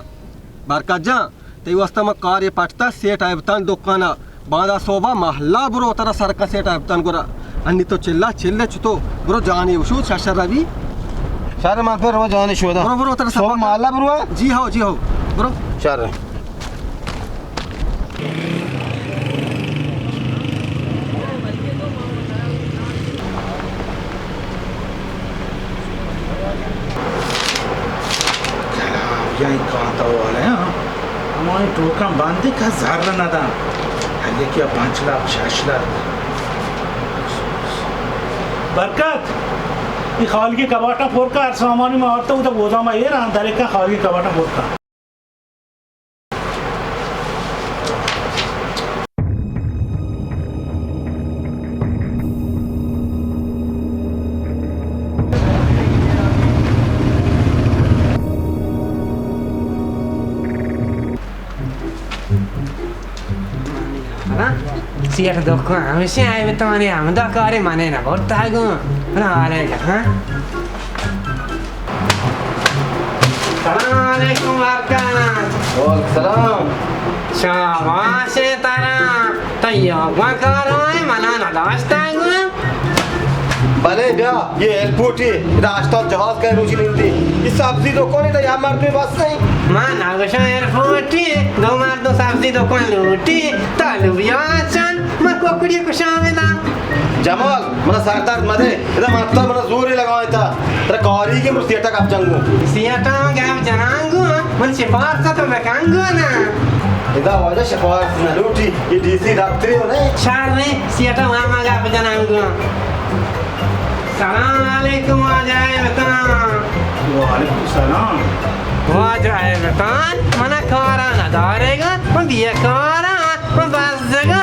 बरकत जा ते वास्ता में कार्य पटता सेट आयबतान दुकाना बादा सोबा महल्ला ब्रो तेरा सरका सेट आयबतान गोरा अन्नी तो चिल्ले चुतो ब्रो जाने उशू शशरवी सारे मान पे रो जाने शोदा ब्रो तेरा सोबा महल्ला ब्रो जी हो ब्रो शर यही कांता वाले हैं हमारे टोका बांधे का जार ना था हल्ले क्या 5 लाख 6 लाख बरकत ये खाल की कबाटा फोड़ का सामानी में औरतों तो बोझा में ये रहा दरे का खाल की कबाटा फोड़ का Siar doko, mesti ay betul ni, amda kare mana na, baru tahu, mana ada ya, ha? Assalamualaikum warahmatullahi. Waalaikumsalam. Syabas tara, tayo makaroy mana na last tahu. भले भैया ये एयरपोर्ट है रास्ता जहाज का रोजी नहीं थी ये सब्जी दुकान है तो यहाँ मरते बस नहीं मां नागशा एयरपोर्ट है दो मार दो सब्जी दुकान लूटी तालु बियाचन मैं कोकड़ी को शामिल जमाल मना सरदार मदे इधर मारता मना जोर ही लगाया था तेरा कारी के मुर्सियाटा कब जंगू सियाटा गैप जनांगू मन सिफारसा तो बेकांगू ना इधर वाजा सिफारस ना लूटी ये डीसी डॉक्टरी हो नहीं शार ने सियाटा मामा gap जनांगू Assalamualaikum waalaikumsalam. Waalaikumsalam. Waalaikumsalam. Mana karan adarega? Man dia karan, man bazzaga.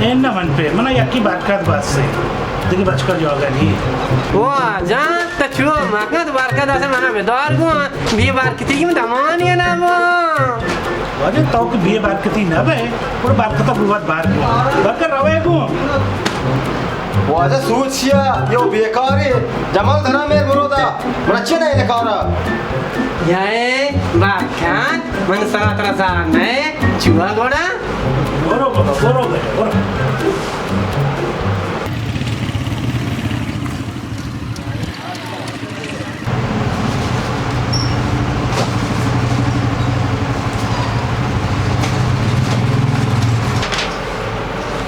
ना मन पे मना यकी बरकत बात से देखिए बचकर जाओगा नहीं वाह जा तचुओ मकत बरकत ऐसे मना बेदार को भी बरकती की दमान ये ना वो वाजे तो कि भी बरकती ना बे और बरकत तो बहुत बार बरकत रवे को वाजा सूचिया यो बेकार है जमाल धरा में बुरोदा मन अच्छे नहीं लेकारा याए बरकत मन साथ रसा नहीं चुआ गोड़ा बरोबर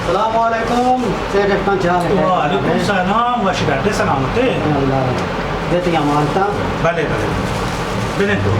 Assalamualaikum. Saya datang jalan. Waalaikumsalam. Wasyidate selamat. Allah. Dia tinggal mantap. Balik. Benar tu.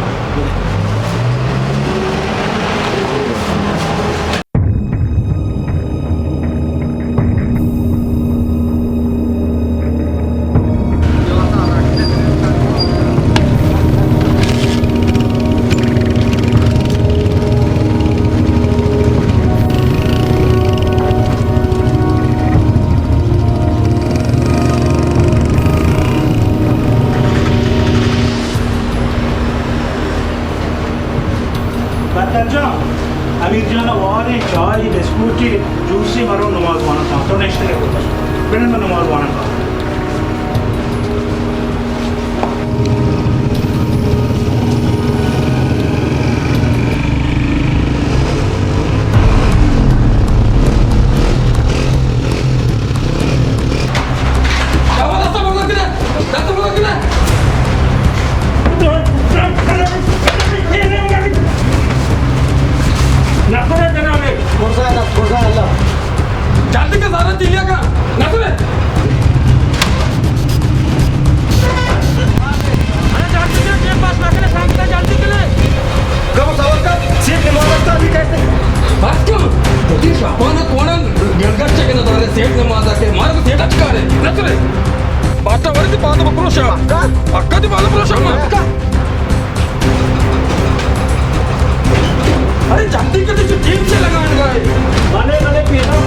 अमीर जान वाले चाय बिस्कुट जूस मरो नमाज वाना था तो नेक्स्ट डे को बिना नमाज वाना था जल्दी के सारा चिल्लिया का नसले अरे जल्दी के पास रखने सांगता जल्दी के लिए कब सवाल का सीट ने मारता भी कहते बात क्यों तो ये शाबाना कोणन गलगट चेकन दारे सेट ने मारता के मार को सेट अच्छा रे नसले बाटा वरदी बात बकरो शा अक्का दी बात बकरो शा अरे जल्दी के तो टीम से लगाने गए माने माने पीना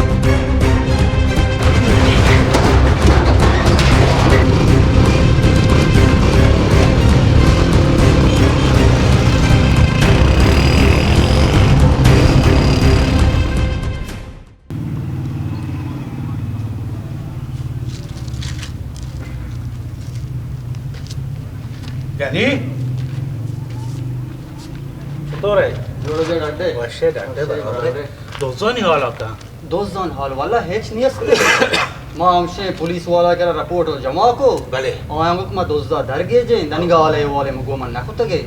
यानी तो रे जोड़े डंडे वर्षे डंडे बराबर दोस्तों नहीं हाल आपका दोस्त जान हाल वाला हेच नहीं है मां हमसे पुलिस वाला के रिपोर्ट हो जमा को भले आयांगो मा दोस्त दर गए जे दनिगाले वाले मगो मन ना कुतगे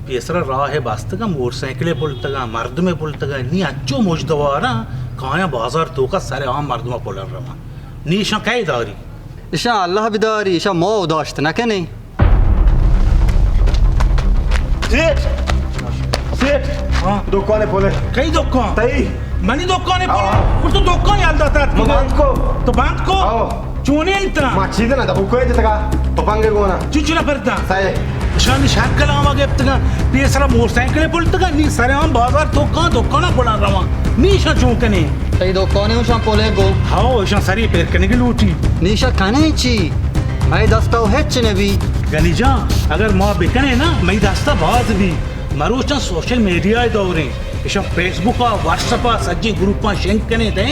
पेसरा राह है बास्तगा मोटरसाइकिल पुलतगा मर्द में पुलतगा नी अच्छो मोजदवारा काया बाजार तो का सारे आम मर्द में पुलर रहा नी शा काय दारी इशा अल्लाह बिदारी इशा मो उदाश्त ना के नहीं सेठ हाँ दुकाने बोले कई दुकान तई मनी दुकाने बोले कुछ तो दुकान याद आता है बांध को तो बांध को चूने इंता चीज़ ना तो कोई जगह पपंगे कोना चुचुना पड़ता सही शान शाक कलाम आगे अब तक पेसरा मोटरसाइकिल पुलतगा नी सारे आम बाजार तो का दुकान बोला रहा नी शा चूकने तई दुकाने उशा पोले गो हाँ शा सारी पैर करने की लूटी निशा खाने ची मैं दस्ता हेच ने भी गलीजा अगर माँ बिकने ना मैं दस्ता बाज भी मरोचा सोशल मीडिया दौरे इशा फेसबुक व्हाट्सएप सज्जी ग्रुप शेंक कने दे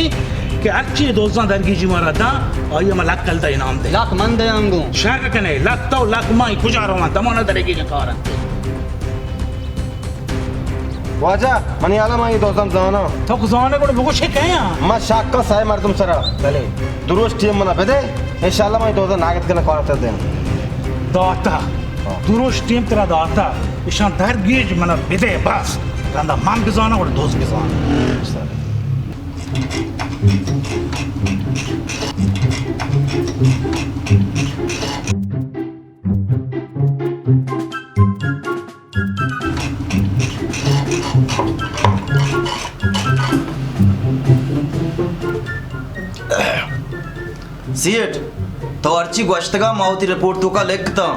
कि अच्छे दोस्तां दरगी जी मारा था और ये मलाक कल दा इनाम दे लाख मन दे अंगो शहर कने लाख तो लाख माई गुजार रहा दमाना दरेगी के कारण वाजा मनी आला माई दोस्तम जाना तो गुजारने को बहुत शे कहे मा शाक का साय मर्दम सरा भले दुरुस्त टीम मना बेदे इंशाल्लाह माई दोस्त नागत करना करते दें दाता दुरुस्त टीम तेरा दाता इशान दरगीज मना बेदे बस रंदा माम गुजारना और दोस्त गुजारना सीएट तो अर्ची गोश्तगा मावती रिपोर्ट तो का लिखता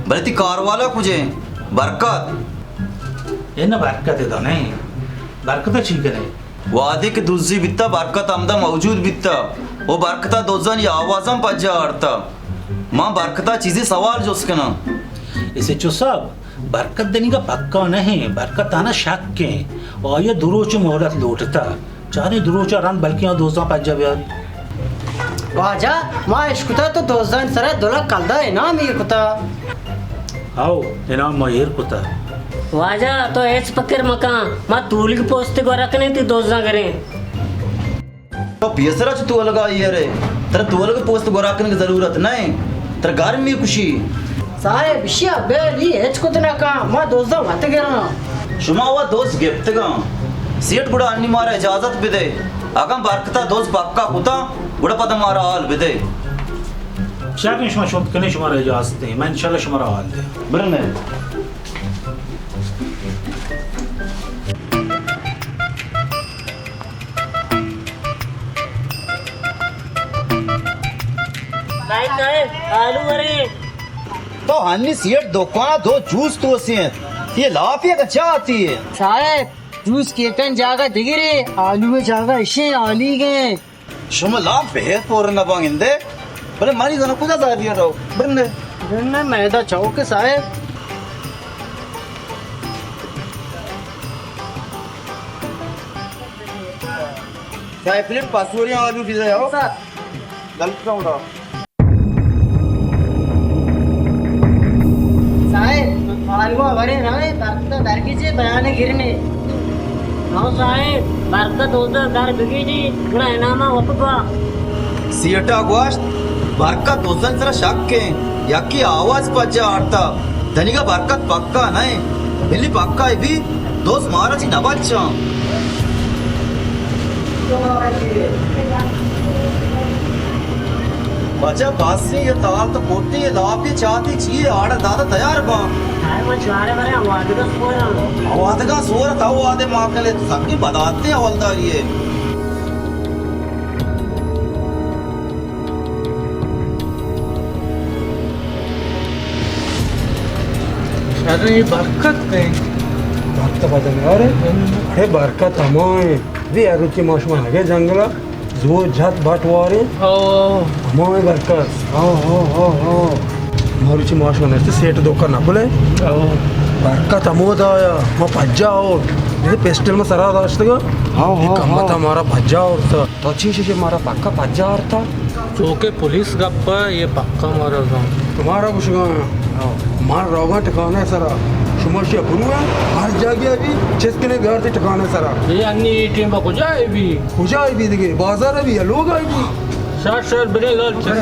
बल्कि कार वाला कुछ बरकत ये ना बरकत है तो नहीं बरकत ठीक है वादे के दुजी बित्ता बरकत आमदा मौजूद बित्ता वो बरकता दोजन या आवाजम पज्जा अड़ता माँ बरकता चीजें सवाल जो उसके ना इसे चो सब बरकत देने का पक्का नहीं बरकत आना शक के और ये दुरोच मोहलत लौटता चाहे दुरोच रन बल्कि दोस्तों पज्जा ब्याह वाजा माँ इश्कुता तो दोस्तान सरा दोला कलदा है ना मीर कुता आओ इनाम मायर कुता वाजा तो एच पकड़ मकान माँ तूल की पोस्ते को रखने थी दोस्ता करें तो पेसरा जो तू लगा ये रे तेरा तू लगा पोस्ट गोरा करने की जरूरत नहीं तेरा घर में खुशी साहे बिशिया बेली एच कुतना का माँ दोस्ता मत गिरा शुमा हुआ दोस्त गिफ्ट का सीट गुड़ा अन्नी मारा इजाजत भी दे अगम बरकता दोस्त पक्का कुता गुड़ा पद मारा हाल भी दे शायद शुमा शोध करने शुमारा इजाजत दे मैं इंशाल्लाह शुमारा हाल दे बरने आलू भरे तो हन्नी सीट दुकान दो जूस तो से ये लाफिया का क्या आती है साहेब जूस केतन जागा दिगिरे आलू में जागा इशे आली गए शुमा लाफ बेहद पोरना बांगिंदे बरे मारी जना कुदा दारिया रहो बरने रन्ना मैदा चौक साहेब चाय प्लेट पासूरियां आलू पिज़्ज़ा आओ गलत का उड़ा साहेब मालवा बड़े रहे बरकत दरकीचे बयाने गिरने हाँ साहेब बरकत होता दर बिगीजी गुना इनामा वपपा सीटा गोश्त बरकत दोस्तन जरा शक के याकी आवाज पज्जा आड़ता धनिका बरकत पक्का नहीं बिल्ली पक्का है भी दोस्त महाराज न बच्चा बच्चा बात से ये ताल तो पोती ये दाप ये चाहती चाहिए आड़ा दादा तैयार बा मछुआरे बड़े आवाज का सोर था वो आधे माँ के लिए तो सबकी बताते हैं हवलदार ये अरे ये बरकत कहीं भक्त बदन अरे हे बरकत हमारे वे अरुचि मौसम आगे जंगला जो झट बटवारे हमारे बरकत हो मारुचि मौसम ने सेठ दुकान ना बोले बरकत अमोद आया मैं भज्जा और ये पेस्टल में सरा दाश्तगा कम्मत हमारा भज्जा और था तो अच्छी से हमारा पक्का भज्जा और था चौके पुलिस गप्पा ये पक्का मारा गाँव तुम्हारा कुछ मार रोगा ठिकाना है सरा शुमर्शिया गुरु है हर जगह भी जिसके घर से ठिकाना है सरा ये अन्नी टीम को जाए भी देखिए बाजार भी है लोग आए भी सर बड़े लाल चल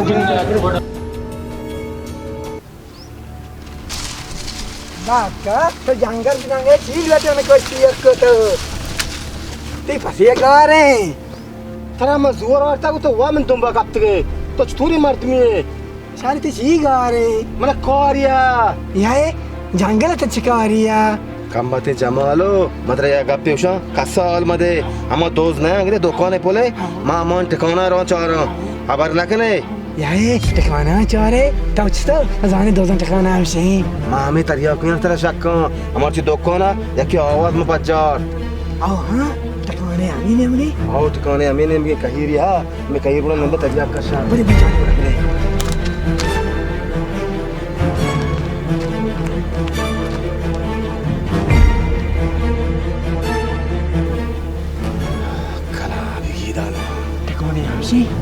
Maka terjanggal dengan cila tu nak kau ko tu. Ti fasiya kare. Tara mazur और तक तो वह मन तुम बकत के तो चतुरी मर्द में सारी ती ची गारे मन कोरिया याए जंगल ते चिकारिया कंबते जमालो मदरे या गप्पे उषा कसाल मदे हम दोस्त नया अगले दुकाने पोले मां मन ठिकाना रो चारो अबर लकने याए ठिकाना चारे तो चतो जाने दो जन ठिकाना है मां में तरिया को तरह शक हमार ची दुकाना या की आवाज में बजार आओ हां ठिकाने अमीन हमने आओ ठिकाने अमीन में कहिरिया मैं कहिर बोला नंबर तरिया का शा बड़ी बेचारी बड़े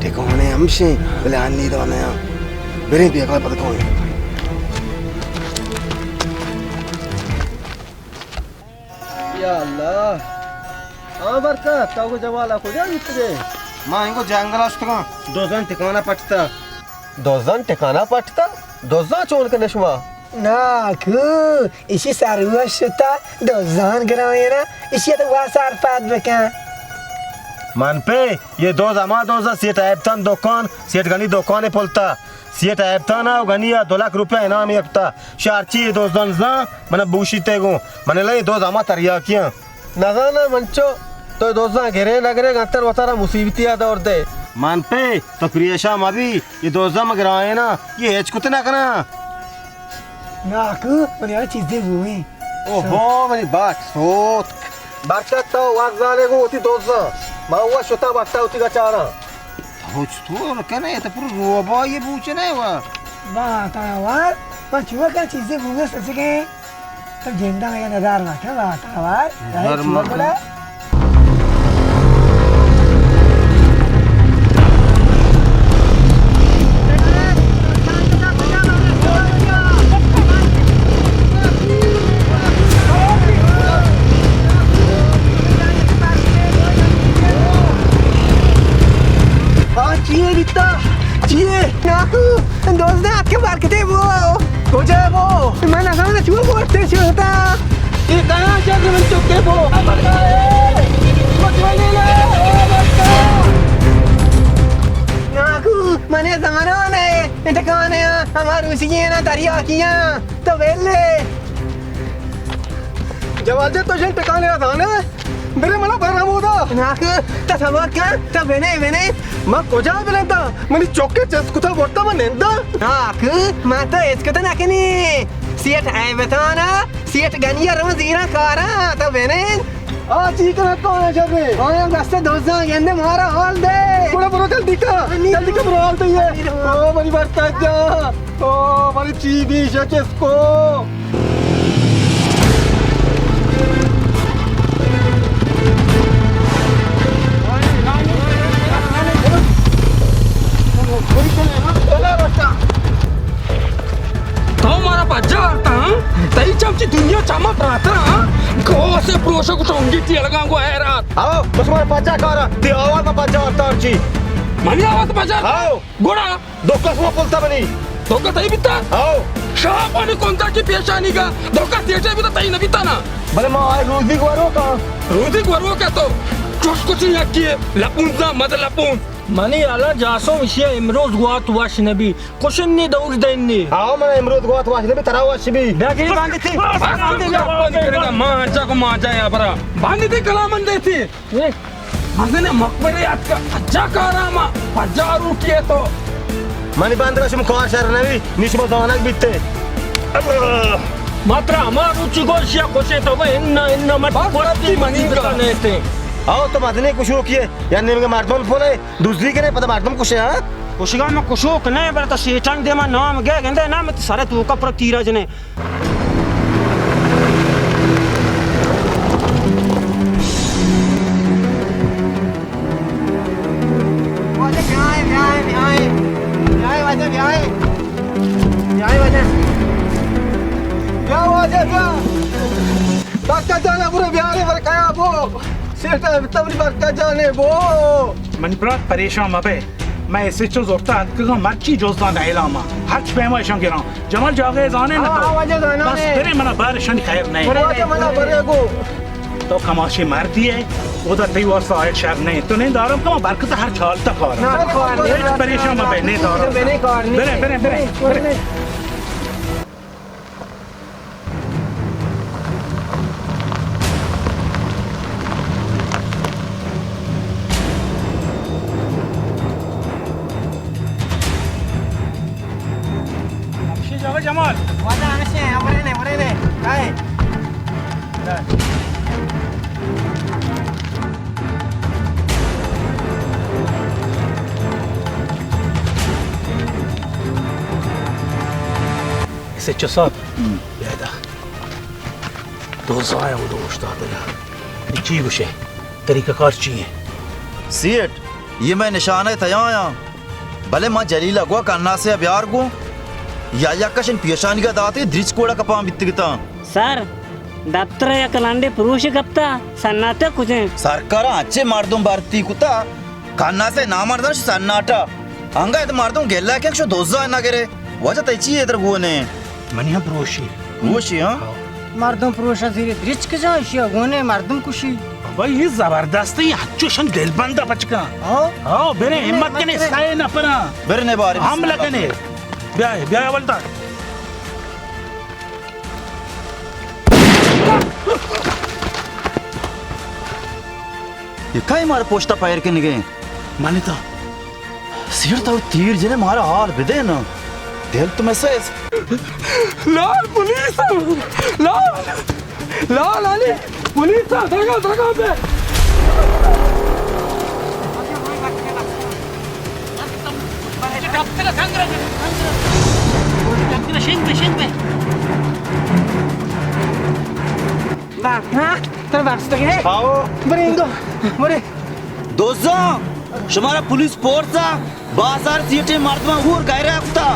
ठिकाने हमसे बोले अन्नी दो नया बेरे भी अगला पता कौन या अल्लाह हाँ बरकत ताऊ को जवाला को जा निकले मां इनको जंगल आस्तगा दोजन ठिकाना पटता दोजा चोन के नशवा नाकू इसी सारुआ शुता दोजान गरावेना इसी तो वासार पाद बका मन पे ये दोज अमा दोजा सेठ ऐबतन दुकान सेठ गनी दुकाने पोलता सेठ ऐबतन ना गनी या 2 लाख रुपया इनाम एकता शारची दोजन जा मने बूशीते गो मने ले दोज अमा तरिया किया नजाना मंचो तो दोजा घेरे लगरे गंतर वतारा मुसीबतिया दौर दे मन पे तो प्रियशा मभी ये दोजा मगराए ना ये एच कुते ना कना नाकू मने चीजें हुई ओहो मनी बात सोत बरकत तो वाजाले को उती दोजा मावा शोता बट्टा उती का चारा हो तो कने ये तो पूरा रोबा ये पूछे नहीं हुआ बात आवार पर चुआ का चीजें भूगे सके तो जिंदा में नजर ना क्या बात आवार दोस्त ने आपके बरकते वो हो जाए वो मैं ना समझ चुआ बोलते होता ये कहां जाके मैं चुके वो नाकू मैंने जमाना ने ठिकाने हमारे उसी की ना दरिया किया तो वेले जवाल दे तो ठिकाने था ना मेरे मला बरम होता नाकू तो समझ क्या तो वेने मां कोजा बिलेंता मनी चौके चस्कुता बोलता मैं नेंदा नाकू मैं तो इसको तो नाकनी सीट आए बताना सीट गनिया रमजीरा कारा तो वेने ठीक है कौन है जब ओए रास्ते दोस्त गेंदे मारा हॉल दे पूरा जल्दी का ब्रोल तो ये ओ मनी बरता जा ओ मनी चीबी शचेस्को गिट्टी लगांगो है रात आओ बस मारे पाचा कारा ते आवाज में पाचा तारची मनी आवाज पाचा आओ गोड़ा दोका सुमा पुलता बनी धोका तई बिता आओ शापानी कोणता की पेशानी का धोका तेटे बिता तई न बिता ना भले मां आए रोजी को का रोजी को का तो चोस कुछ यकी लपून जा मत लपून मनी आला जासो विषय इमरोज गुआत वाश नबी क्वेश्चन नहीं दौड़ देनी आओ मैं इमरोज गोत वाश ने भी तरावा शिबी बैगी बांधी थी करेगा मांचा को मांचा या बरा बांधी थी कलामन देती मगने मकबरे अक्का अच्छा कारामा 1000 रुपये तो मनी बांद्रा शिम को शहर नवी निशम दानक बिते मात्र हमारू चिगोशिया कोशे तो वे इन्ना मत कोरती मनी करने थे आओ तो मदने कुछ हो किए यानी मेरे मार्दम फोन है दूसरी के नहीं पता मार्दम कुछ है हां कुशगा में कुशो कने बड़ा तो सेठन दे मा नाम गए गंदे नाम सारे तू का पर तीरज ने बक्का जाने पूरे बिहार में बरकाया वो सेठ तबरी बक्का जाने वो मनप्रात परेशान मबे मैं ऐसे चो जोरता का मर्ची जोस्ता नाइलामा हच पेमा शंगिरा जमल जागे जाने न तो बस तेरे मना बार शन खैर नहीं बरवाजे मना बरेगो तो कमाशी मार दिए उधर तई वास्ता आए शहर नहीं तो नहीं दारम का बरकत हर छाल तक और परेशान मबे नहीं दारम बेरे बेरे बेरे जमाल वाला आने वरे ने काय ऐसे चसा यादा दो जाया वो दोस्त आदला जी गुशे तरीका कार चाहिए सीट ये मैं निशान है तयाया भले मां जलीला गो कन्ना से अब्यार गो या कशन पेशानी का दाते द्रिच कोड़ा कपा बित्तिगता सर दफ्तर या कलांडे पुरुष गप्ता सन्नाटे कुजे सरकार अच्छे मारदूं भारती कुता कन्ना से ना मारदन सन्नाटा अंगा इधर मारदूं गेला के शो दोजा ना करे वजह तैची इधर गोने मनिया प्रोशी हां मर्दम पुरुष धीरे दृच के जा शिया गोने मर्दम कुशी भाई ये जबरदस्त है हच्चोशन दिल बंदा बचका हां बेरे हिम्मत के ने साए ना परा बेरे ने बारे हम लगने ब्याह बोलता ये काई मारे पोस्टा पैर के निगे मानिता सिर तो तीर जने मारा हाल बिदे ना दिल तो मैं से लाल पुलिस लाल आली पुलिस धगा पे दोस्तों शुमारा पुलिस फोर्स बाजार सीटे मारदमा हुर गायरे अफ्ता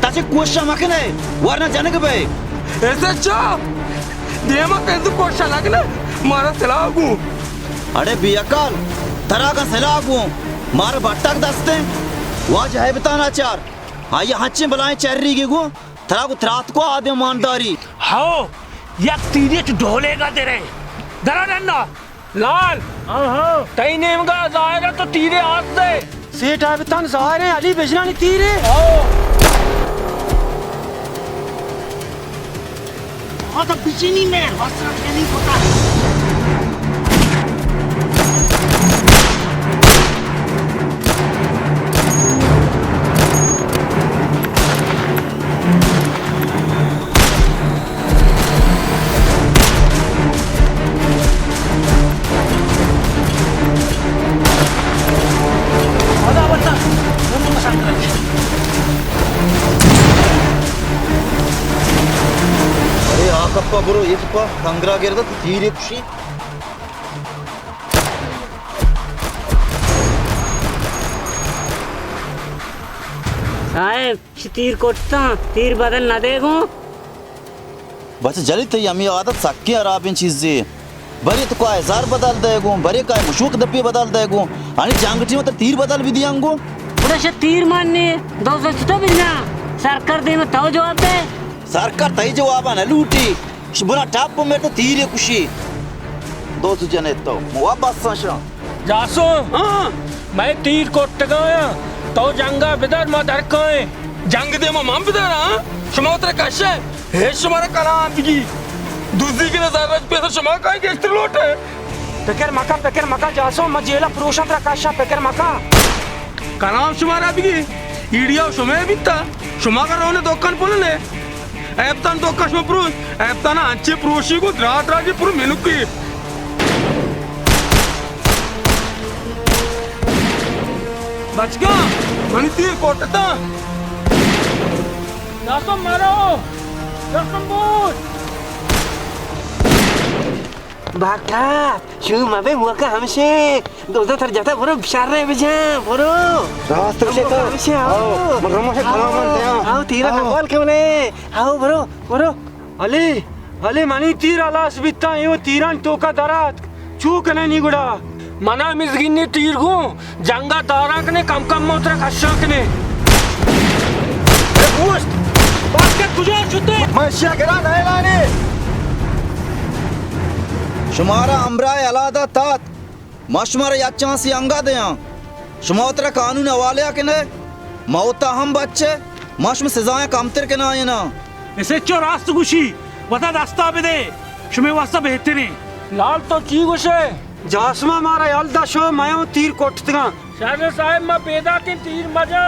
ताचे कोशा मकने वरना जाने के बे ऐसे चा देमा कैसे कोशा लगने मारा सलागू अरे बियकाल तरा का सलागू मार बट्टा दस्ते वाज है बताना चार आये हच्चे बुलाए चर्री के गो तरा को त्रात को आदे ईमानदारी हाओ यक तीरे ढोलेगा तेरे डरा डंडा लाल तई नेम का जायरा तो तीरे हाथ दे सेठ आवे तन जारे अली बेजनानी तीरे हाँ तो बिचनी में वस्त्र के नहीं पता कप्पा बुरो ये कप्पा कंगरा गिरदा तीरे खुशी साहेब तीर कोटता तीर बदल ना देखो बस जली थी अमी आदत सक्की अराबिन चीजें बरे तो काय जार बदल देगो बरे काय मुशूक दप्पी बदल देगो आणि जांगटी में तो तीर बदल भी दियांगो पुढे तीर मारने 200 छुटा बिना सरकार दे में तो जवाब दे सरकार तई जवाब ना लूटी बुना टाप में तो तीर कुशी 200 जने तो वापस संशा जासो हाँ मैं तीर कोट गया तो जंगा बिदर मदर कोए जंग दे माम बिदर हाँ शमात्रा कशे हे शमारा कलाम बिगी दूसरी के नजर रज पे तो शमा का एक एक्स्ट्रा लोट है पेकर मका जासो मजेला पुरुषा प्रकाशा पेकर मका कलाम शमारा बिगी ईडिया शमे बिता शमा का रोने दोकान पोले ऐप्तान दोकान शमा पुरुष ऐप्ताना अंचे पुरुषी को रात रात पुरु मेनू की बच गया मनी तीर कोटता जासो मारो जासो बोल बाका शू माबे मुका हमसे 200 थर जाता बरो बिचार रहे बजा बरो रास्ते से तो हमसे आओ मगरमच्छ से खाना बनते हैं आओ तीरा कमाल के बोले आओ बरो अली मनी तीर अलास बित्ता यो तीरान तोका दरात चूक नहीं गुड़ा मना मिजगिनी तीर गो जंगा दाराकने कम मोत्रा कशाकने बास्केट तुझे छुट्टे मशिया गिरा नहीं लाने शुमारा अमराय अलादा तात मशमर याच्चा सी अंगा दे शुमातरा कानून हवाले के ने मौता हम बच्चे मशम सजाएं कमतर के ना ये ना ऐसे चो रास्त गुशी वता रास्ता पे दे शुमे वास्ता बेहतरी लाल तो की गुशे जासमा मारा यालदा शो मायो तीर कोटतगा शाह साहब मैं पैदा के तीर मजा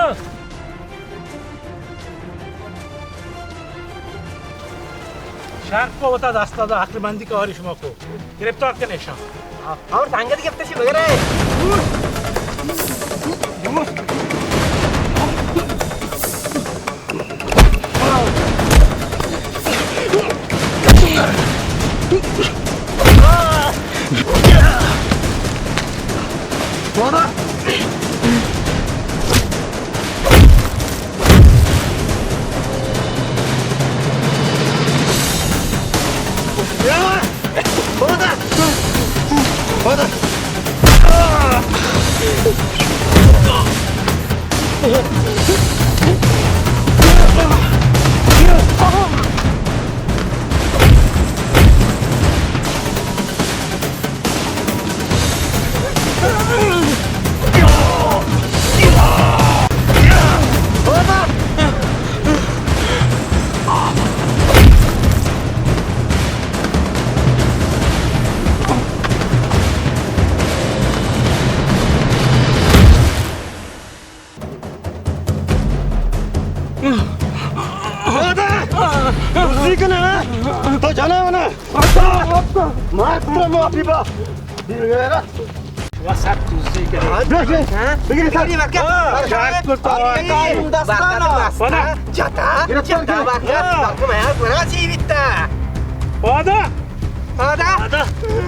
शर्फ को वता रास्ता दा आखिर बंदी का और शुमा को गिरफ्तार करने शा और सांगत के अपने वगैरह तो जाना है ना मात्र माफी बा वसा तुझे के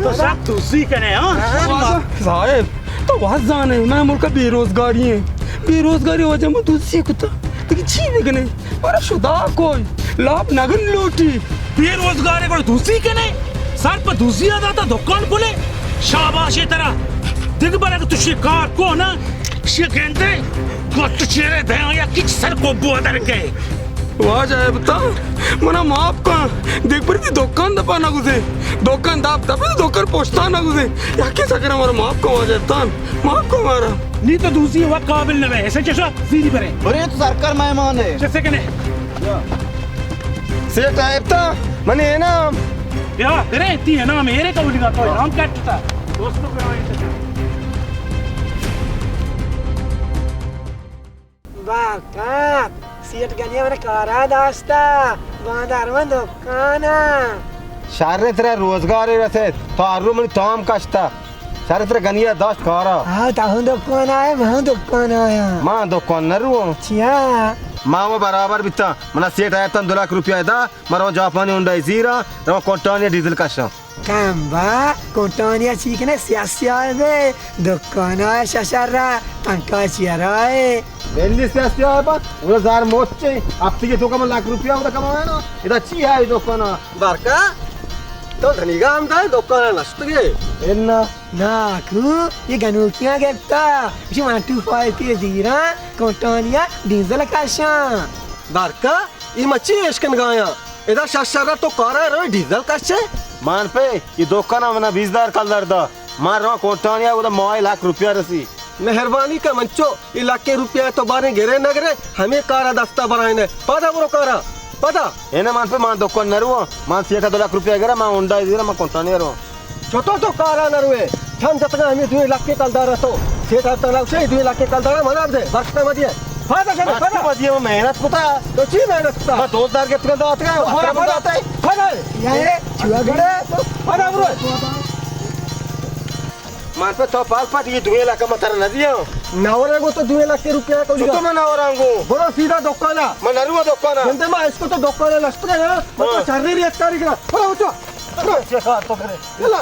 तो सब तुझे कने साहब तो वहाँ जाने मैं मुल्क बेरोजगारी है बेरोजगारी वजह में दूसरी कुत्ता लेकिन छीने के नहीं पर शुदा कोई लाभ नगन लोटी बेरोजगार को दूसरी कने सर पर दूसरी आ जाता दुकान बोले शाबाश ये तरह दिख बरा कि तुझे कार को ना शिकंदे को तुझे दे या किच सर को बुआदर के वाह जाए बता मना माफ का देख पर दुकान दपा ना गुजे दुकान दाप दप दुकान पोछता ना गुजे या के सकर हमारा माफ का वाह जाए बता माफ को हमारा नहीं तो दूसरी वक्त काबिल न है ऐसे जैसा सीधी बरे बरे तो सरकार मेहमान है जैसे कने से टाइप था मने है ना या तेरे ती है ना मेरे का बोलिगा तो नाम काटता दोस्तों को बाका सीट गनिया मेरा कारा दास्ता बांधार में दुकाना शारे तेरा रोजगार है रसे तो आरु मनी ताम कष्टा शारे तेरा गनिया दास्त कारा हाँ ताहु दुकान आया मैं दुकान आया मां दुकान न रुओ चिया मां वो बराबर बिता मना सेट आया तन 2 लाख रुपया दा मरो जापानी हुंडा जीरा रो कोटानिया डीजल काशा Kamba, kontonia cikne sia-sia be, dokana shashara, angka ciarai. Delhi से आते हैं बस वो जार मोचे अब तक तो कम लाख रुपया उधर कमाया ना इधर अच्छी है ये दुकान Barka, तो धनीगा आमदा दुकान नसतगे एन्ना నాకు ఈ గనుకియా చెప్తా ఇషి 125 జీరా కోటోనియా డీజిల్ కాషా बारका ई मच्छी एशकन गाया इधर शशरा तो कारा रो डीजल काचे मान पे ये दुकान मना 20,000 कलर दा मार रो कोटानिया उदा 1 लाख रुपया रसी मेहरबानी का मंचो इलाके रुपया तो बारे गिरे नगरे हमें कारा दस्ता बराइन पदा बरो कारा पदा एने मान पे मान दुकान नरुवा मान 2 लाख रुपया गरा मान उंडा इधर मान कोटानिया रो छोटो तो कारा नरुए छन जतना हमें 2 लाख के कलदार तो सेठ तलाव से 2 लाख के कलदार मना दे वर्ष में मदिए फायदा करे फायदा मदिए में मेहनत कोता तो ची मेहनत ता बस 2000 के तुका दात का फायदा फायदा ये चुआ गड़े फायदा बरो मान पे तो पाल पाट ये 2 लाख मतर नदिया नवरे को तो 2 लाख के रुपया को तो मैं नवरांगो बरो सीधा दुकाना मैं नरुवा दुकान जिंदे में इसको तो दुकान लस्तरे है मतलब चररी रेत कारी करा बरो उठो से खा तो करे चला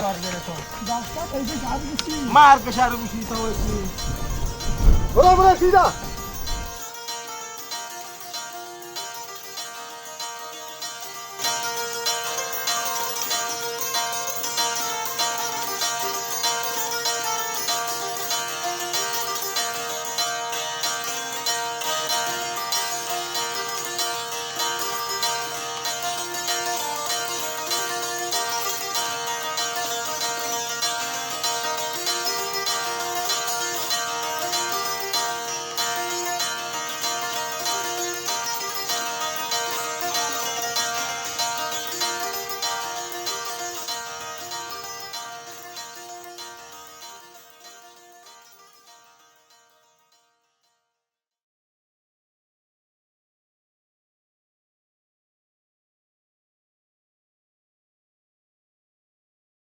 मार के शारू बुशी तो बरो सीधा